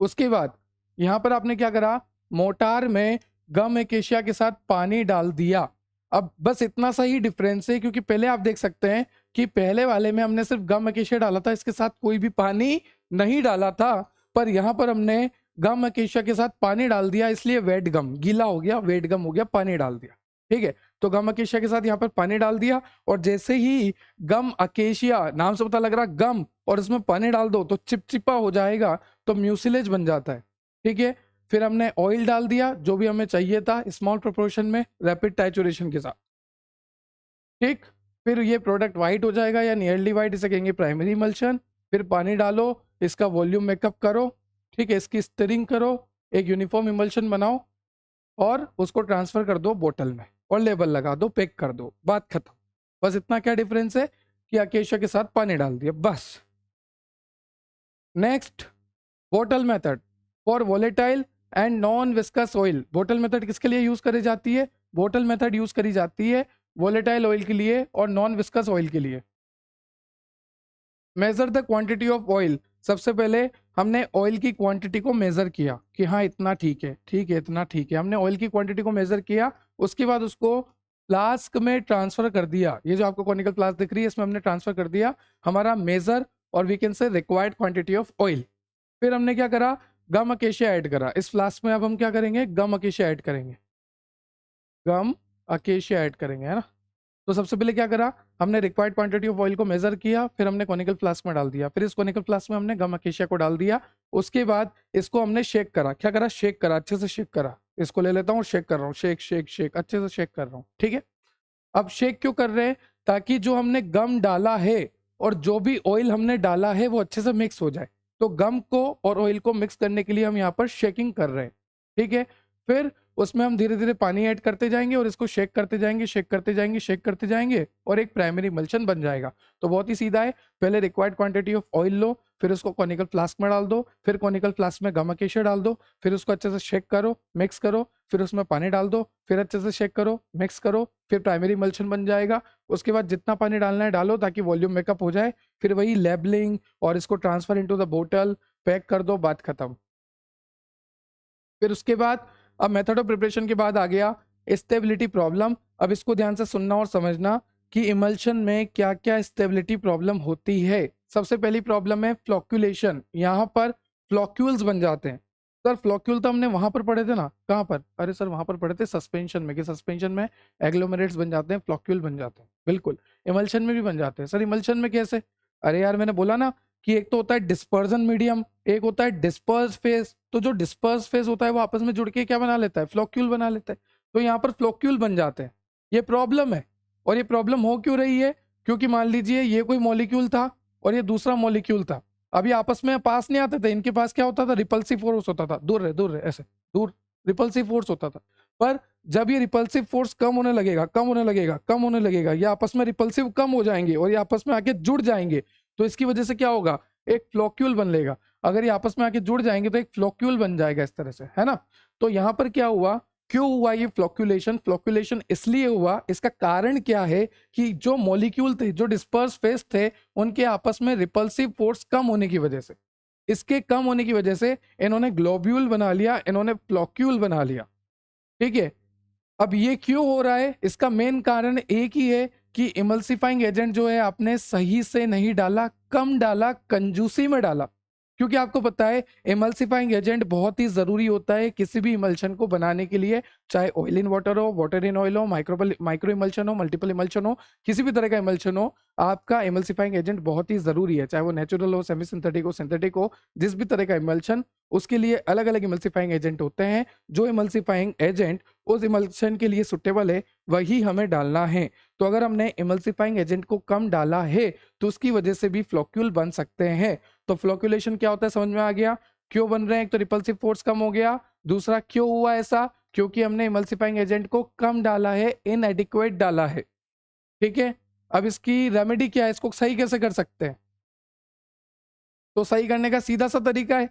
उसके बाद यहाँ पर आपने क्या करा? मोटार में गम एकेशिया के साथ पानी डाल दिया। अब बस इतना सा ही डिफरेंस है, क्योंकि पहले आप देख सकते हैं कि पहले वाले में हमने सिर्फ गम एकेशिया डाला था, इसके साथ कोई भी पानी नहीं डाला था। पर यहाँ पर हमने गम एकेशिया के साथ पानी डाल दिया, इसलिए वेट गम, गीला हो गया, वेट गम हो गया, पानी डाल दिया। ठीक है, तो गम अकेशिया के साथ यहाँ पर पानी डाल दिया, और जैसे ही गम अकेशिया, नाम से पता लग रहा गम, और इसमें पानी डाल दो तो चिपचिपा हो जाएगा, तो म्यूसिलेज बन जाता है। ठीक है, फिर हमने ऑयल डाल दिया जो भी हमें चाहिए था स्मॉल प्रोपोर्शन में रैपिड टाइचुरेशन के साथ। ठीक, फिर ये प्रोडक्ट वाइट हो जाएगा या नियरली वाइट, इसे कहेंगे प्राइमरी इमल्शन। फिर पानी डालो, इसका वॉल्यूम मेकअप करो, ठीक है, इसकी स्टिरिंग करो, एक यूनिफॉर्म इमल्शन बनाओ और उसको ट्रांसफर कर दो बोतल में और लेबल लगा दो, पैक कर दो, बात खत्म। बस इतना क्या डिफरेंस है कि अकेशिया के साथ पानी डाल दिया, बस। नेक्स्ट, बोतल method for volatile and non viscous oil. बोतल मेथड किसके लिए यूज करी जाती है? बोतल मेथड यूज करी जाती है वोलेटाइल ऑयल के लिए और नॉन विस्कस ऑयल के लिए। Measure the quantity of oil. सबसे पहले हमने ऑयल की क्वांटिटी को मेजर किया कि हाँ इतना ठीक है, ठीक है, इतना ठीक है, हमने ऑयल की क्वांटिटी को मेजर किया। उसके बाद उसको फ्लास्क में ट्रांसफर कर दिया, ये जो आपको कॉनिकल फ्लास्क दिख रही है इसमें हमने ट्रांसफर कर दिया हमारा मेजर और we can say required quantity of oil. फिर हमने क्या करा, गम अकेशिया ऐड करा इस फ्लास्क में। अब हम क्या करेंगे, गम अकेशिया ऐड करेंगे, गम अकेशिया ऐड करेंगे, है ना। तो सबसे पहले क्या करा, हमने रिक्वायर्ड क्वांटिटी ऑफ ऑयल को मेजर किया, फिर हमने कॉनिकल फ्लास्क में डाल दिया, फिर इस कॉनिकल फ्लास्क में हमने गम अकेशिया को डाल दिया। उसके बाद इसको हमने शेक करा, क्या करा, शेक करा, अच्छे से शेक करा। इसको ले लेता हूँ, शेक कर रहा हूँ, शेक शेक शेक, अच्छे से शेक कर रहा हूँ, ठीक है। अब शेक क्यों कर रहे हैं, ताकि जो हमने गम डाला है और जो भी ऑयल हमने डाला है वो अच्छे से मिक्स हो जाए। तो गम को और ऑयल को मिक्स करने के लिए हम यहाँ पर शेकिंग कर रहे हैं, ठीक है। फिर उसमें हम धीरे धीरे पानी ऐड करते जाएंगे और इसको शेक करते जाएंगे, शेक करते जाएंगे, शेक करते जाएंगे और एक प्राइमरी इमल्शन बन जाएगा। तो बहुत ही सीधा है, पहले रिक्वायर्ड क्वांटिटी ऑफ ऑयल लो, फिर उसको कॉनिकल फ्लास्क में डाल दो, फिर कॉनिकल फ्लास्क में गम अकेशिया डाल दो, फिर उसको अच्छे से शेक करो, मिक्स करो, फिर उसमें पानी डाल दो, फिर अच्छे से शेक करो, मिक्स करो, फिर प्राइमरी इमल्शन बन जाएगा। उसके बाद जितना पानी डालना है डालो ताकि वॉल्यूम मेकअप हो जाए। फिर वही लेबलिंग और इसको ट्रांसफर इनटू द बोतल, पैक कर दो, बात खत्म। फिर उसके बाद अब मेथड ऑफ प्रिपरेशन के बाद आ गया स्टेबिलिटी प्रॉब्लम। अब इसको ध्यान से सुनना और समझना कि इमल्शन में क्या क्या स्टेबिलिटी प्रॉब्लम होती है। सबसे पहली प्रॉब्लम है फ्लोक्यूलेशन। यहाँ पर फ्लोक्यूल्स बन जाते हैं। सर फ्लोक्यूल तो हमने वहां पर पढ़े थे ना, कहाँ पर, अरे सर वहां पर पढ़े थे सस्पेंशन में, कि सस्पेंशन में एग्लोमेरेट्स बन जाते हैं, फ्लोक्यूल बन जाते हैं। बिल्कुल, इमल्शन में भी बन जाते हैं। सर इमल्शन में कैसे, अरे यार मैंने बोला ना कि एक तो होता है डिस्पर्जन मीडियम, एक होता है डिस्पर्स फेज। तो जो डिस्पर्स फेज होता है वो आपस में जुड़ के क्या बना लेता है, फ्लोक्यूल बना लेता है। तो यहाँ पर फ्लोक्यूल बन जाते हैं, ये प्रॉब्लम है। और ये प्रॉब्लम हो क्यों रही है, क्योंकि मान लीजिए ये कोई मॉलिक्यूल था और ये दूसरा मॉलिक्यूल था। अभी आपस में पास नहीं आते थे, इनके पास क्या होता था, रिपल्सिव फोर्स होता था, दूर रहे ऐसे दूर, रिपल्सिव फोर्स होता था। पर जब ये रिपल्सिव फोर्स कम होने लगेगा, कम होने लगेगा, कम होने लगेगा, ये आपस में रिपल्सिव कम हो जाएंगे और ये आपस में आके जुड़ जाएंगे। तो इसकी वजह से क्या होगा, एक फ्लोक्यूल बन लेगा। अगर ये आपस में आके जुड़ जाएंगे तो एक फ्लोक्यूल बन जाएगा इस तरह से, है ना। तो यहाँ पर क्या हुआ, क्यों हुआ ये फ्लोक्यूलेशन, फ्लोक्यूलेशन इसलिए हुआ, इसका कारण क्या है कि जो मॉलिक्यूल थे, जो डिस्पर्स फेस थे, उनके आपस में रिपल्सिव फोर्स कम होने की वजह से, इसके कम होने की वजह से इन्होंने ग्लोब्यूल बना लिया, इन्होंने फ्लोक्यूल बना लिया, ठीक है। अब ये क्यों हो रहा है, इसका मेन कारण एक ही है कि इमल्सिफाइंग एजेंट जो है आपने सही से नहीं डाला, कम डाला, कंजूसी में डाला। क्योंकि आपको पता है इमल्सिफाइंग एजेंट बहुत ही जरूरी होता है किसी भी इमल्शन को बनाने के लिए, चाहे ऑयल इन वाटर हो, वाटर इन ऑयल हो, माइक्रो इमल्शन हो, मल्टीपल इमल्शन हो, किसी भी तरह का इमल्शन हो, आपका इमल्सिफाइंग एजेंट बहुत ही जरूरी है। चाहे वो नेचुरल हो, सेमी सिंथेटिक हो, सिंथेटिक हो, जिस भी तरह का इमल्शन, उसके लिए अलग अलग इमल्सिफाइंग एजेंट होते हैं। जो इमल्सिफाइंग एजेंट उस इमल्शन के लिए सुटेबल है वही हमें डालना है। तो अगर हमने इमल्सिफाइंग एजेंट को कम डाला है तो उसकी वजह से भी फ्लोक्यूल बन सकते हैं। तो फ्लोक्यूलेशन क्या होता है समझ में आ गया, क्यों बन रहे हैं, एक तो रिपल्सिव फोर्स कम हो गया, दूसरा क्यों हुआ ऐसा, क्योंकि हमने इमल्सिफाइंग एजेंट को कम डाला है, इनएडिक्वेट डाला है, ठीक है। अब इसकी रेमेडी क्या है, इसको सही कैसे कर सकते हैं, तो सही करने का सीधा सा तरीका है,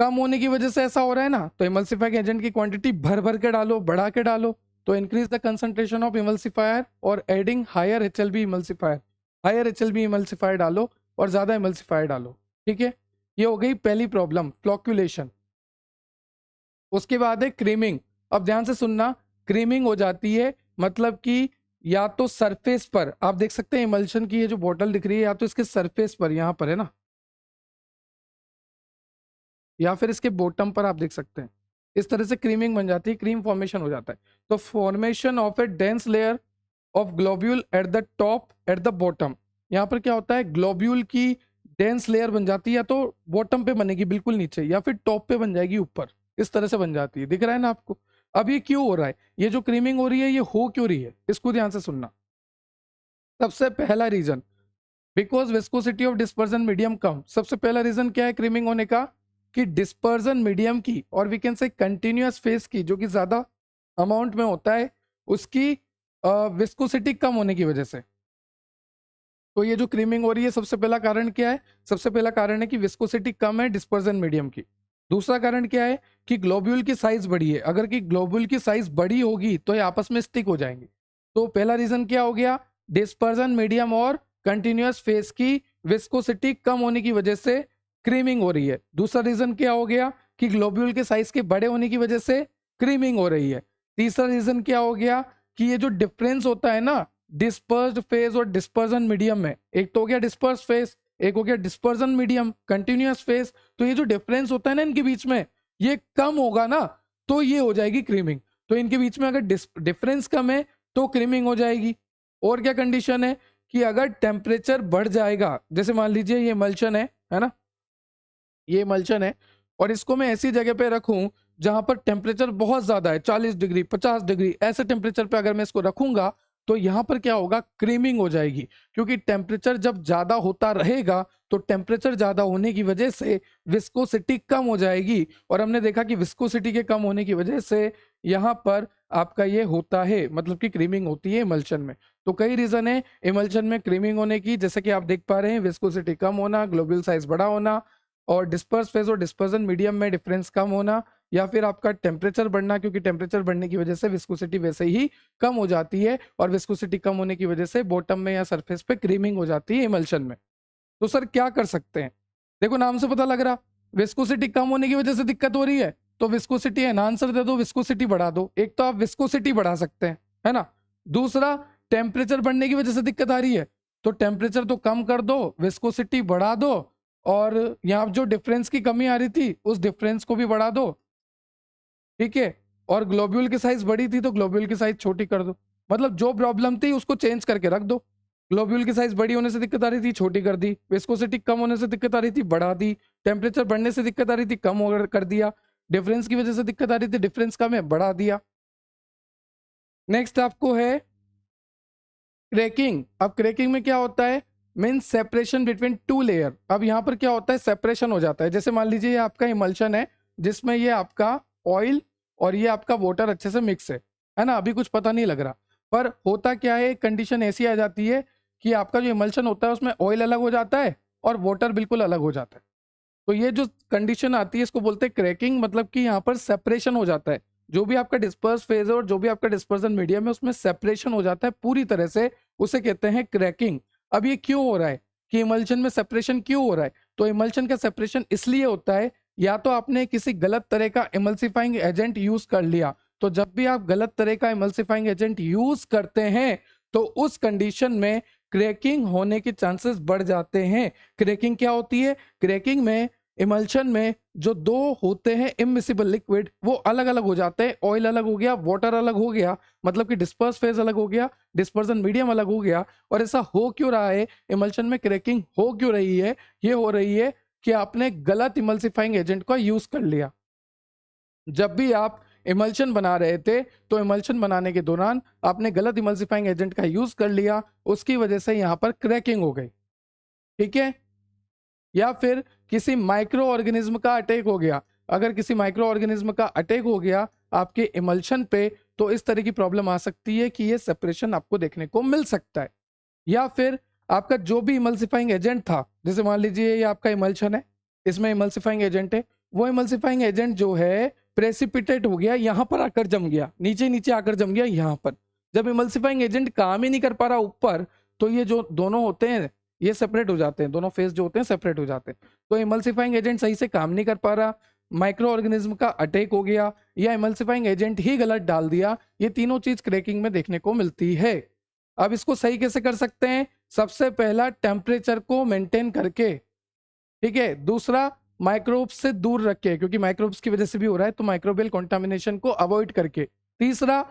कम होने की वजह से ऐसा हो रहा है ना, तो इमल्सिफाइंग एजेंट की क्वांटिटी भर भर के डालो, बढ़ा के डालो। तो increase the concentration of emulsifier और adding higher HLB emulsifier, higher HLB emulsifier डालो और ज्यादा इमल्सिफायर डालो, ठीक है। ये हो गई पहली प्रॉब्लम, फ्लोक्यूलेशन। उसके बाद है क्रीमिंग। अब ध्यान से सुनना, क्रीमिंग हो जाती है मतलब कि या तो सरफेस पर, आप देख सकते हैं इमल्शन की ये जो बोतल दिख रही है, या तो इसके सरफेस पर, यहां पर है ना, या फिर इसके बॉटम पर आप देख सकते हैं, इस तरह से क्रीमिंग बन जाती है, क्रीम फॉर्मेशन हो जाता है। तो formation of A dense layer of globule at the top at the bottom, यहाँ पर क्या होता है, ग्लोब्यूल की डेंस लेयर बन जाती है, या तो बॉटम पे बनेगी बिल्कुल नीचे, या फिर टॉप पे बन जाएगी ऊपर, इस तरह से बन जाती है, दिख रहा है ना आपको। अब ये क्यों हो रहा है, ये जो क्रीमिंग हो रही है ये हो क्यों रही है, इसको ध्यान से सुनना। सबसे पहला reason, because viscosity of dispersion medium कम। सबसे पहला रीजन क्या है क्रीमिंग होने का, कि डिस्पर्जन मीडियम की और we can say continuous phase की, जो कि ज्यादा अमाउंट में होता है, उसकी विस्कोसिटी कम होने की वजह से। तो ये जो क्रीमिंग हो रही है, सबसे पहला कारण क्या है, सबसे पहला कारण है कि विस्कोसिटी कम है डिस्पर्जन मीडियम की। दूसरा कारण क्या है कि ग्लोब्यूल की साइज बड़ी है, अगर कि ग्लोब्यूल की साइज बड़ी होगी तो ये आपस में स्टिक हो जाएंगे। तो पहला रीजन क्या हो गया, डिस्पर्जन मीडियम और कंटिन्यूअस फेज की विस्कोसिटी कम होने की वजह से क्रीमिंग हो रही है। दूसरा रीजन क्या हो गया कि ग्लोब्यूल के साइज के बड़े होने की वजह से क्रीमिंग हो रही है। तीसरा रीजन क्या हो गया कि ये जो डिफरेंस होता है ना डिस्पर्स्ड फेज और डिस्पर्जन मीडियम में, एक तो हो गया डिस्पर्स फेज, एक हो गया डिस्पर्जन मीडियम, कंटिन्यूअस फेज, तो ये जो डिफरेंस होता है ना इनके बीच में, ये कम होगा ना तो ये हो जाएगी क्रीमिंग। तो इनके बीच में अगर डिफरेंस कम है तो क्रीमिंग हो जाएगी। और क्या कंडीशन है कि अगर टेम्परेचर बढ़ जाएगा, जैसे मान लीजिए ये इमल्शन है ना, ये इमल्शन है और इसको मैं ऐसी जगह पे रखूं जहां पर टेम्परेचर बहुत ज्यादा है, 40 डिग्री 50 डिग्री ऐसे टेम्परेचर पे अगर मैं इसको रखूंगा तो यहाँ पर क्या होगा, क्रीमिंग हो जाएगी। क्योंकि टेम्परेचर जब ज्यादा होता रहेगा तो टेम्परेचर ज्यादा होने की वजह से विस्कोसिटी कम हो जाएगी, और हमने देखा कि विस्कोसिटी के कम होने की वजह से यहाँ पर आपका ये होता है, मतलब कि क्रीमिंग होती है इमल्शन में। तो कई रीजन है इमल्शन में क्रीमिंग होने की, जैसे कि आप देख पा रहे हैं विस्कोसिटी कम होना, ग्लोब्यूल साइज बड़ा होना, और डिस्पर्स फेज और डिस्पर्जन मीडियम में डिफरेंस कम होना, या फिर आपका टेम्परेचर बढ़ना, क्योंकि टेम्परेचर बढ़ने की वजह से विस्कोसिटी वैसे ही कम हो जाती है, और विस्कोसिटी कम होने की वजह से बॉटम में या सरफेस पे क्रीमिंग हो जाती है इमल्शन में। तो सर क्या कर सकते हैं? देखो नाम से पता लग रहा विस्कोसिटी कम होने की वजह से दिक्कत हो रही है, तो विस्कोसिटी एनहांसर दे दो, विस्कोसिटी बढ़ा दो। एक तो आप विस्कोसिटी बढ़ा सकते हैं, है ना। दूसरा, टेम्परेचर बढ़ने की वजह से दिक्कत आ रही है तो टेम्परेचर तो कम कर दो, विस्कोसिटी बढ़ा दो, और यहाँ जो डिफरेंस की कमी आ रही थी उस डिफरेंस को भी बढ़ा दो, ठीक है। और ग्लोब्यूल की साइज बड़ी थी तो ग्लोब्यूल की साइज छोटी कर दो। मतलब जो प्रॉब्लम थी उसको चेंज करके रख दो। ग्लोब्यूल की साइज बड़ी होने से दिक्कत आ रही थी, छोटी कर दी। विस्कोसिटी कम होने से दिक्कत आ रही थी, बढ़ा दी। टेम्परेचर बढ़ने से दिक्कत आ रही थी, कम कर दिया। डिफरेंस की वजह से दिक्कत आ रही थी, डिफरेंस कम है, बढ़ा दिया। नेक्स्ट आपको है क्रैकिंग। अब क्रैकिंग में क्या होता है, mean separation between two layer. अब यहाँ पर क्या होता है, सेपरेशन हो जाता है। जैसे मान लीजिए ये आपका इमल्शन है जिसमें ये आपका ऑयल और ये आपका वाटर अच्छे से मिक्स है ना, अभी कुछ पता नहीं लग रहा। पर होता क्या है, कंडीशन ऐसी आ जाती है कि आपका जो इमल्शन होता है उसमें ऑयल अलग हो जाता है और वाटर बिल्कुल अलग हो जाता है। तो ये जो कंडीशन आती है इसको बोलते हैं क्रैकिंग, मतलब कि यहाँ पर सेपरेशन हो जाता है। जो भी आपका डिस्पर्स फेज है और जो भी आपका डिस्पर्सन मीडियम है उसमें सेपरेशन हो जाता है पूरी तरह से, उसे कहते हैं क्रैकिंग। अब ये क्यों हो रहा है कि इमल्शन में सेपरेशन क्यों हो रहा है? तो इमल्शन का सेपरेशन इसलिए होता है, या तो आपने किसी गलत तरह का इमल्सिफाइंग एजेंट यूज कर लिया। तो जब भी आप गलत तरह का इमल्सिफाइंग एजेंट यूज करते हैं तो उस कंडीशन में क्रैकिंग होने के चांसेस बढ़ जाते हैं। क्रैकिंग क्या होती है? क्रैकिंग में इमल्शन में जो दो होते हैं इमिसिबल लिक्विड वो अलग अलग हो जाते हैं। ऑयल अलग हो गया, वाटर अलग हो गया, मतलब कि डिस्पर्स फेज अलग हो गया, डिस्पर्सन मीडियम अलग हो गया। और ऐसा हो क्यों रहा है, इमल्शन में क्रैकिंग हो क्यों रही है? ये हो रही है कि आपने गलत इमल्सिफाइंग एजेंट का यूज कर लिया। जब भी आप इमल्शन बना रहे थे तो इमल्शन बनाने के दौरान आपने गलत इमल्सिफाइंग एजेंट का यूज कर लिया, उसकी वजह से यहां पर क्रैकिंग हो गई, ठीक है। या फिर किसी माइक्रो ऑर्गेनिज्म का अटैक हो गया। अगर किसी माइक्रो ऑर्गेनिज्म का अटैक हो गया आपके इमल्शन पे तो इस तरह की प्रॉब्लम आ सकती है कि ये सेपरेशन आपको देखने को मिल सकता है। या फिर आपका जो भी इमल्सिफाइंग एजेंट था, जैसे मान लीजिए ये आपका इमल्शन है, इसमें इमल्सिफाइंग एजेंट है, वो इमल्सिफाइंग एजेंट जो है प्रेसिपिटेट हो गया, यहां पर आकर जम गया, नीचे नीचे आकर जम गया यहां पर। जब इमल्सिफाइंग एजेंट काम ही नहीं कर पा रहा ऊपर, तो ये जो दोनों होते हैं ये सेपरेट हो जाते हैं, दोनों फेज जो होते हैं सेपरेट हो जाते हैं। तो इमल्सिफाइंग एजेंट सही से काम नहीं कर पा रहा, माइक्रो ऑर्गेनिज्म का अटैक हो गया, या इमल्सिफाइंग एजेंट ही गलत डाल दिया, ये तीनों चीज क्रैकिंग में देखने को मिलती है। अब इसको सही कैसे कर सकते हैं? सबसे पहला, टेम्परेचर को मेंटेन करके, ठीक है। दूसरा, माइक्रोब्स से दूर रख के, क्योंकि माइक्रोब्स की वजह से भी हो रहा है, तो माइक्रोबियल कंटामिनेशन को अवॉइड करके। तीसरा,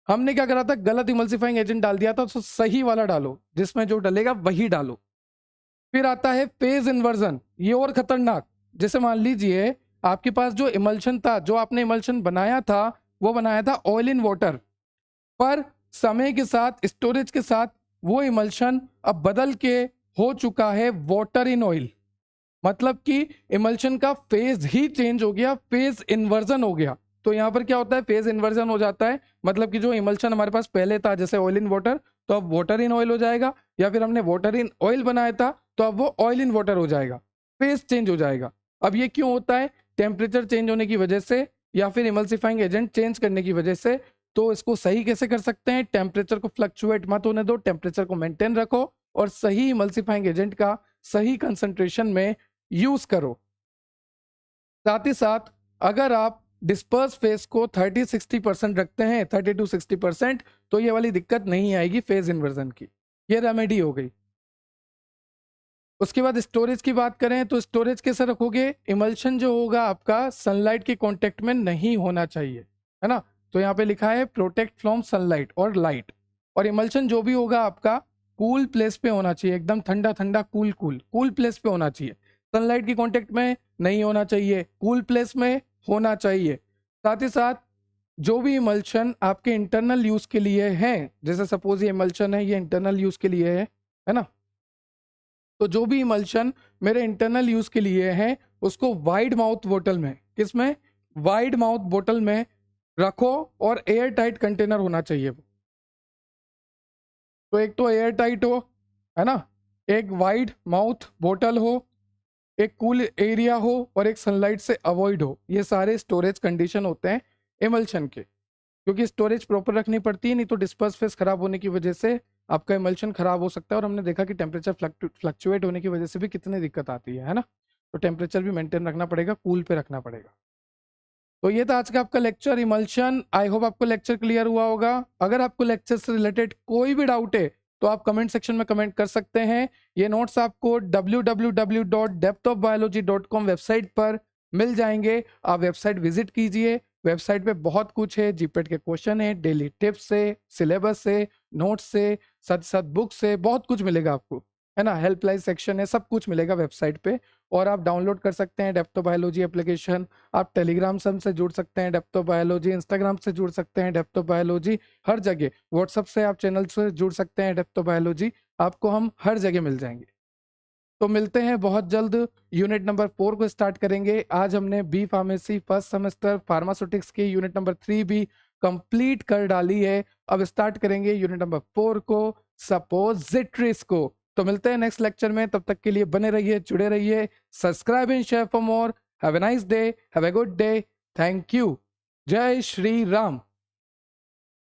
हमने क्या करा था, गलत इमल्सिफाइंग एजेंट डाल दिया था, तो सही वाला डालो, जिसमें जो डलेगा वही डालो। फिर आता है फेज इन्वर्जन, ये और खतरनाक। जैसे मान लीजिए आपके पास जो इमल्शन था, जो आपने इमल्शन बनाया था वो बनाया था ऑयल इन वाटर, पर समय के साथ, स्टोरेज के साथ वो इमल्शन अब बदल के हो चुका है वाटर इन ऑयल। मतलब कि इमल्शन का फेज ही चेंज हो गया, फेज इन्वर्जन हो गया। तो यहाँ पर क्या होता है, फेज इन्वर्जन हो जाता है, मतलब कि जो इमल्शन हमारे पास पहले था जैसे ऑयल इन वाटर, तो अब वाटर इन ऑयल हो जाएगा, या फिर हमने वाटर इन ऑयल बनाया था तो अब वो ऑयल इन वाटर हो जाएगा, फेज चेंज हो जाएगा। अब ये क्यों होता है? टेम्परेचर चेंज होने की वजह से, या फिर इमल्सिफाइंग एजेंट चेंज करने की वजह से। तो इसको सही कैसे कर सकते हैं? टेम्परेचर को फ्लक्चुएट मत होने दो, टेम्परेचर को मेंटेन रखो, और सही इमल्सिफाइंग एजेंट का सही कंसंट्रेशन में यूज करो। साथ ही साथ अगर आप डिस्पर्स फेज को 30-60% रखते हैं, 30-60%, तो ये वाली दिक्कत नहीं आएगी फेज इन्वर्जन की। ये रेमेडी हो गई। उसके बाद स्टोरेज की बात करें तो स्टोरेज कैसे रखोगे? इमल्शन जो होगा आपका सनलाइट के कांटेक्ट में नहीं होना चाहिए, है ना। तो यहाँ पे लिखा है प्रोटेक्ट फ्रॉम सनलाइट और लाइट। और इमल्शन जो भी होगा आपका कूल प्लेस पे होना चाहिए, एकदम ठंडा ठंडा कूल प्लेस पे होना चाहिए। सनलाइट के कांटेक्ट में नहीं होना चाहिए, कूल प्लेस में होना चाहिए। साथ ही साथ जो भी इमल्शन आपके इंटरनल यूज के लिए है, जैसे सपोज ये इमल्शन है, ये इंटरनल यूज के लिए है ना। तो जो भी इमल्शन मेरे इंटरनल यूज के लिए है उसको वाइड माउथ बोतल में, किसमें? वाइड माउथ बोतल में रखो और एयर टाइट कंटेनर होना चाहिए वो। तो एक तो एयर टाइट हो, है ना, एक वाइड माउथ बोतल हो, एक कूल एरिया हो और एक सनलाइट से अवॉइड हो। ये सारे स्टोरेज कंडीशन होते हैं इमल्शन के, क्योंकि स्टोरेज प्रॉपर रखनी पड़ती है, नहीं तो डिस्पर्स फेस खराब होने की वजह से आपका इमल्शन खराब हो सकता है। और हमने देखा कि टेम्परेचर फ्लक्चुएट होने की वजह से भी कितनी दिक्कत आती है ना। तो टेम्परेचर भी मेंटेन रखना पड़ेगा, कूल पे रखना पड़ेगा। तो ये था आज का आपका लेक्चर इमल्शन। आई होप आपको लेक्चर क्लियर हुआ होगा। अगर आपको लेक्चर से रिलेटेड कोई भी डाउट है तो आप कमेंट सेक्शन में कमेंट कर सकते हैं। ये नोट्स आपको www.depthofbiology.com वेबसाइट पर मिल जाएंगे। आप वेबसाइट विजिट कीजिए, वेबसाइट पे बहुत कुछ है, जीपेट के क्वेश्चन है, डेली टिप्स से, सिलेबस से, नोट्स से, साथ साथ बुक से, बहुत कुछ मिलेगा आपको, है ना। हेल्पलाइन सेक्शन है, सब कुछ मिलेगा वेबसाइट पे। और आप डाउनलोड कर सकते हैं डेप्थ ऑफ बायोलॉजी एप्लीकेशन। आप टेलीग्राम से हमसे जुड़ सकते हैं डेप्थ ऑफ बायोलॉजी, इंस्टाग्राम से जुड़ सकते हैं डेप्थ ऑफ बायोलॉजी, हर जगह। व्हाट्सअप से आप चैनल से जुड़ सकते हैं डेप्थ ऑफ बायोलॉजी, आपको हम हर जगह मिल जाएंगे। तो मिलते हैं बहुत जल्द। यूनिट नंबर 4 को स्टार्ट करेंगे। आज हमने B pharmacy first semester pharmaceutics की यूनिट नंबर 3 भी कंप्लीट कर डाली है। अब स्टार्ट करेंगे यूनिट नंबर 4 को, सपोजिटरीज को। तो मिलते हैं नेक्स्ट लेक्चर में, तब तक के लिए बने रहिए, जुड़े रहिए, subscribe and share for more. Have a nice day, have a good day, thank you, जय श्री राम।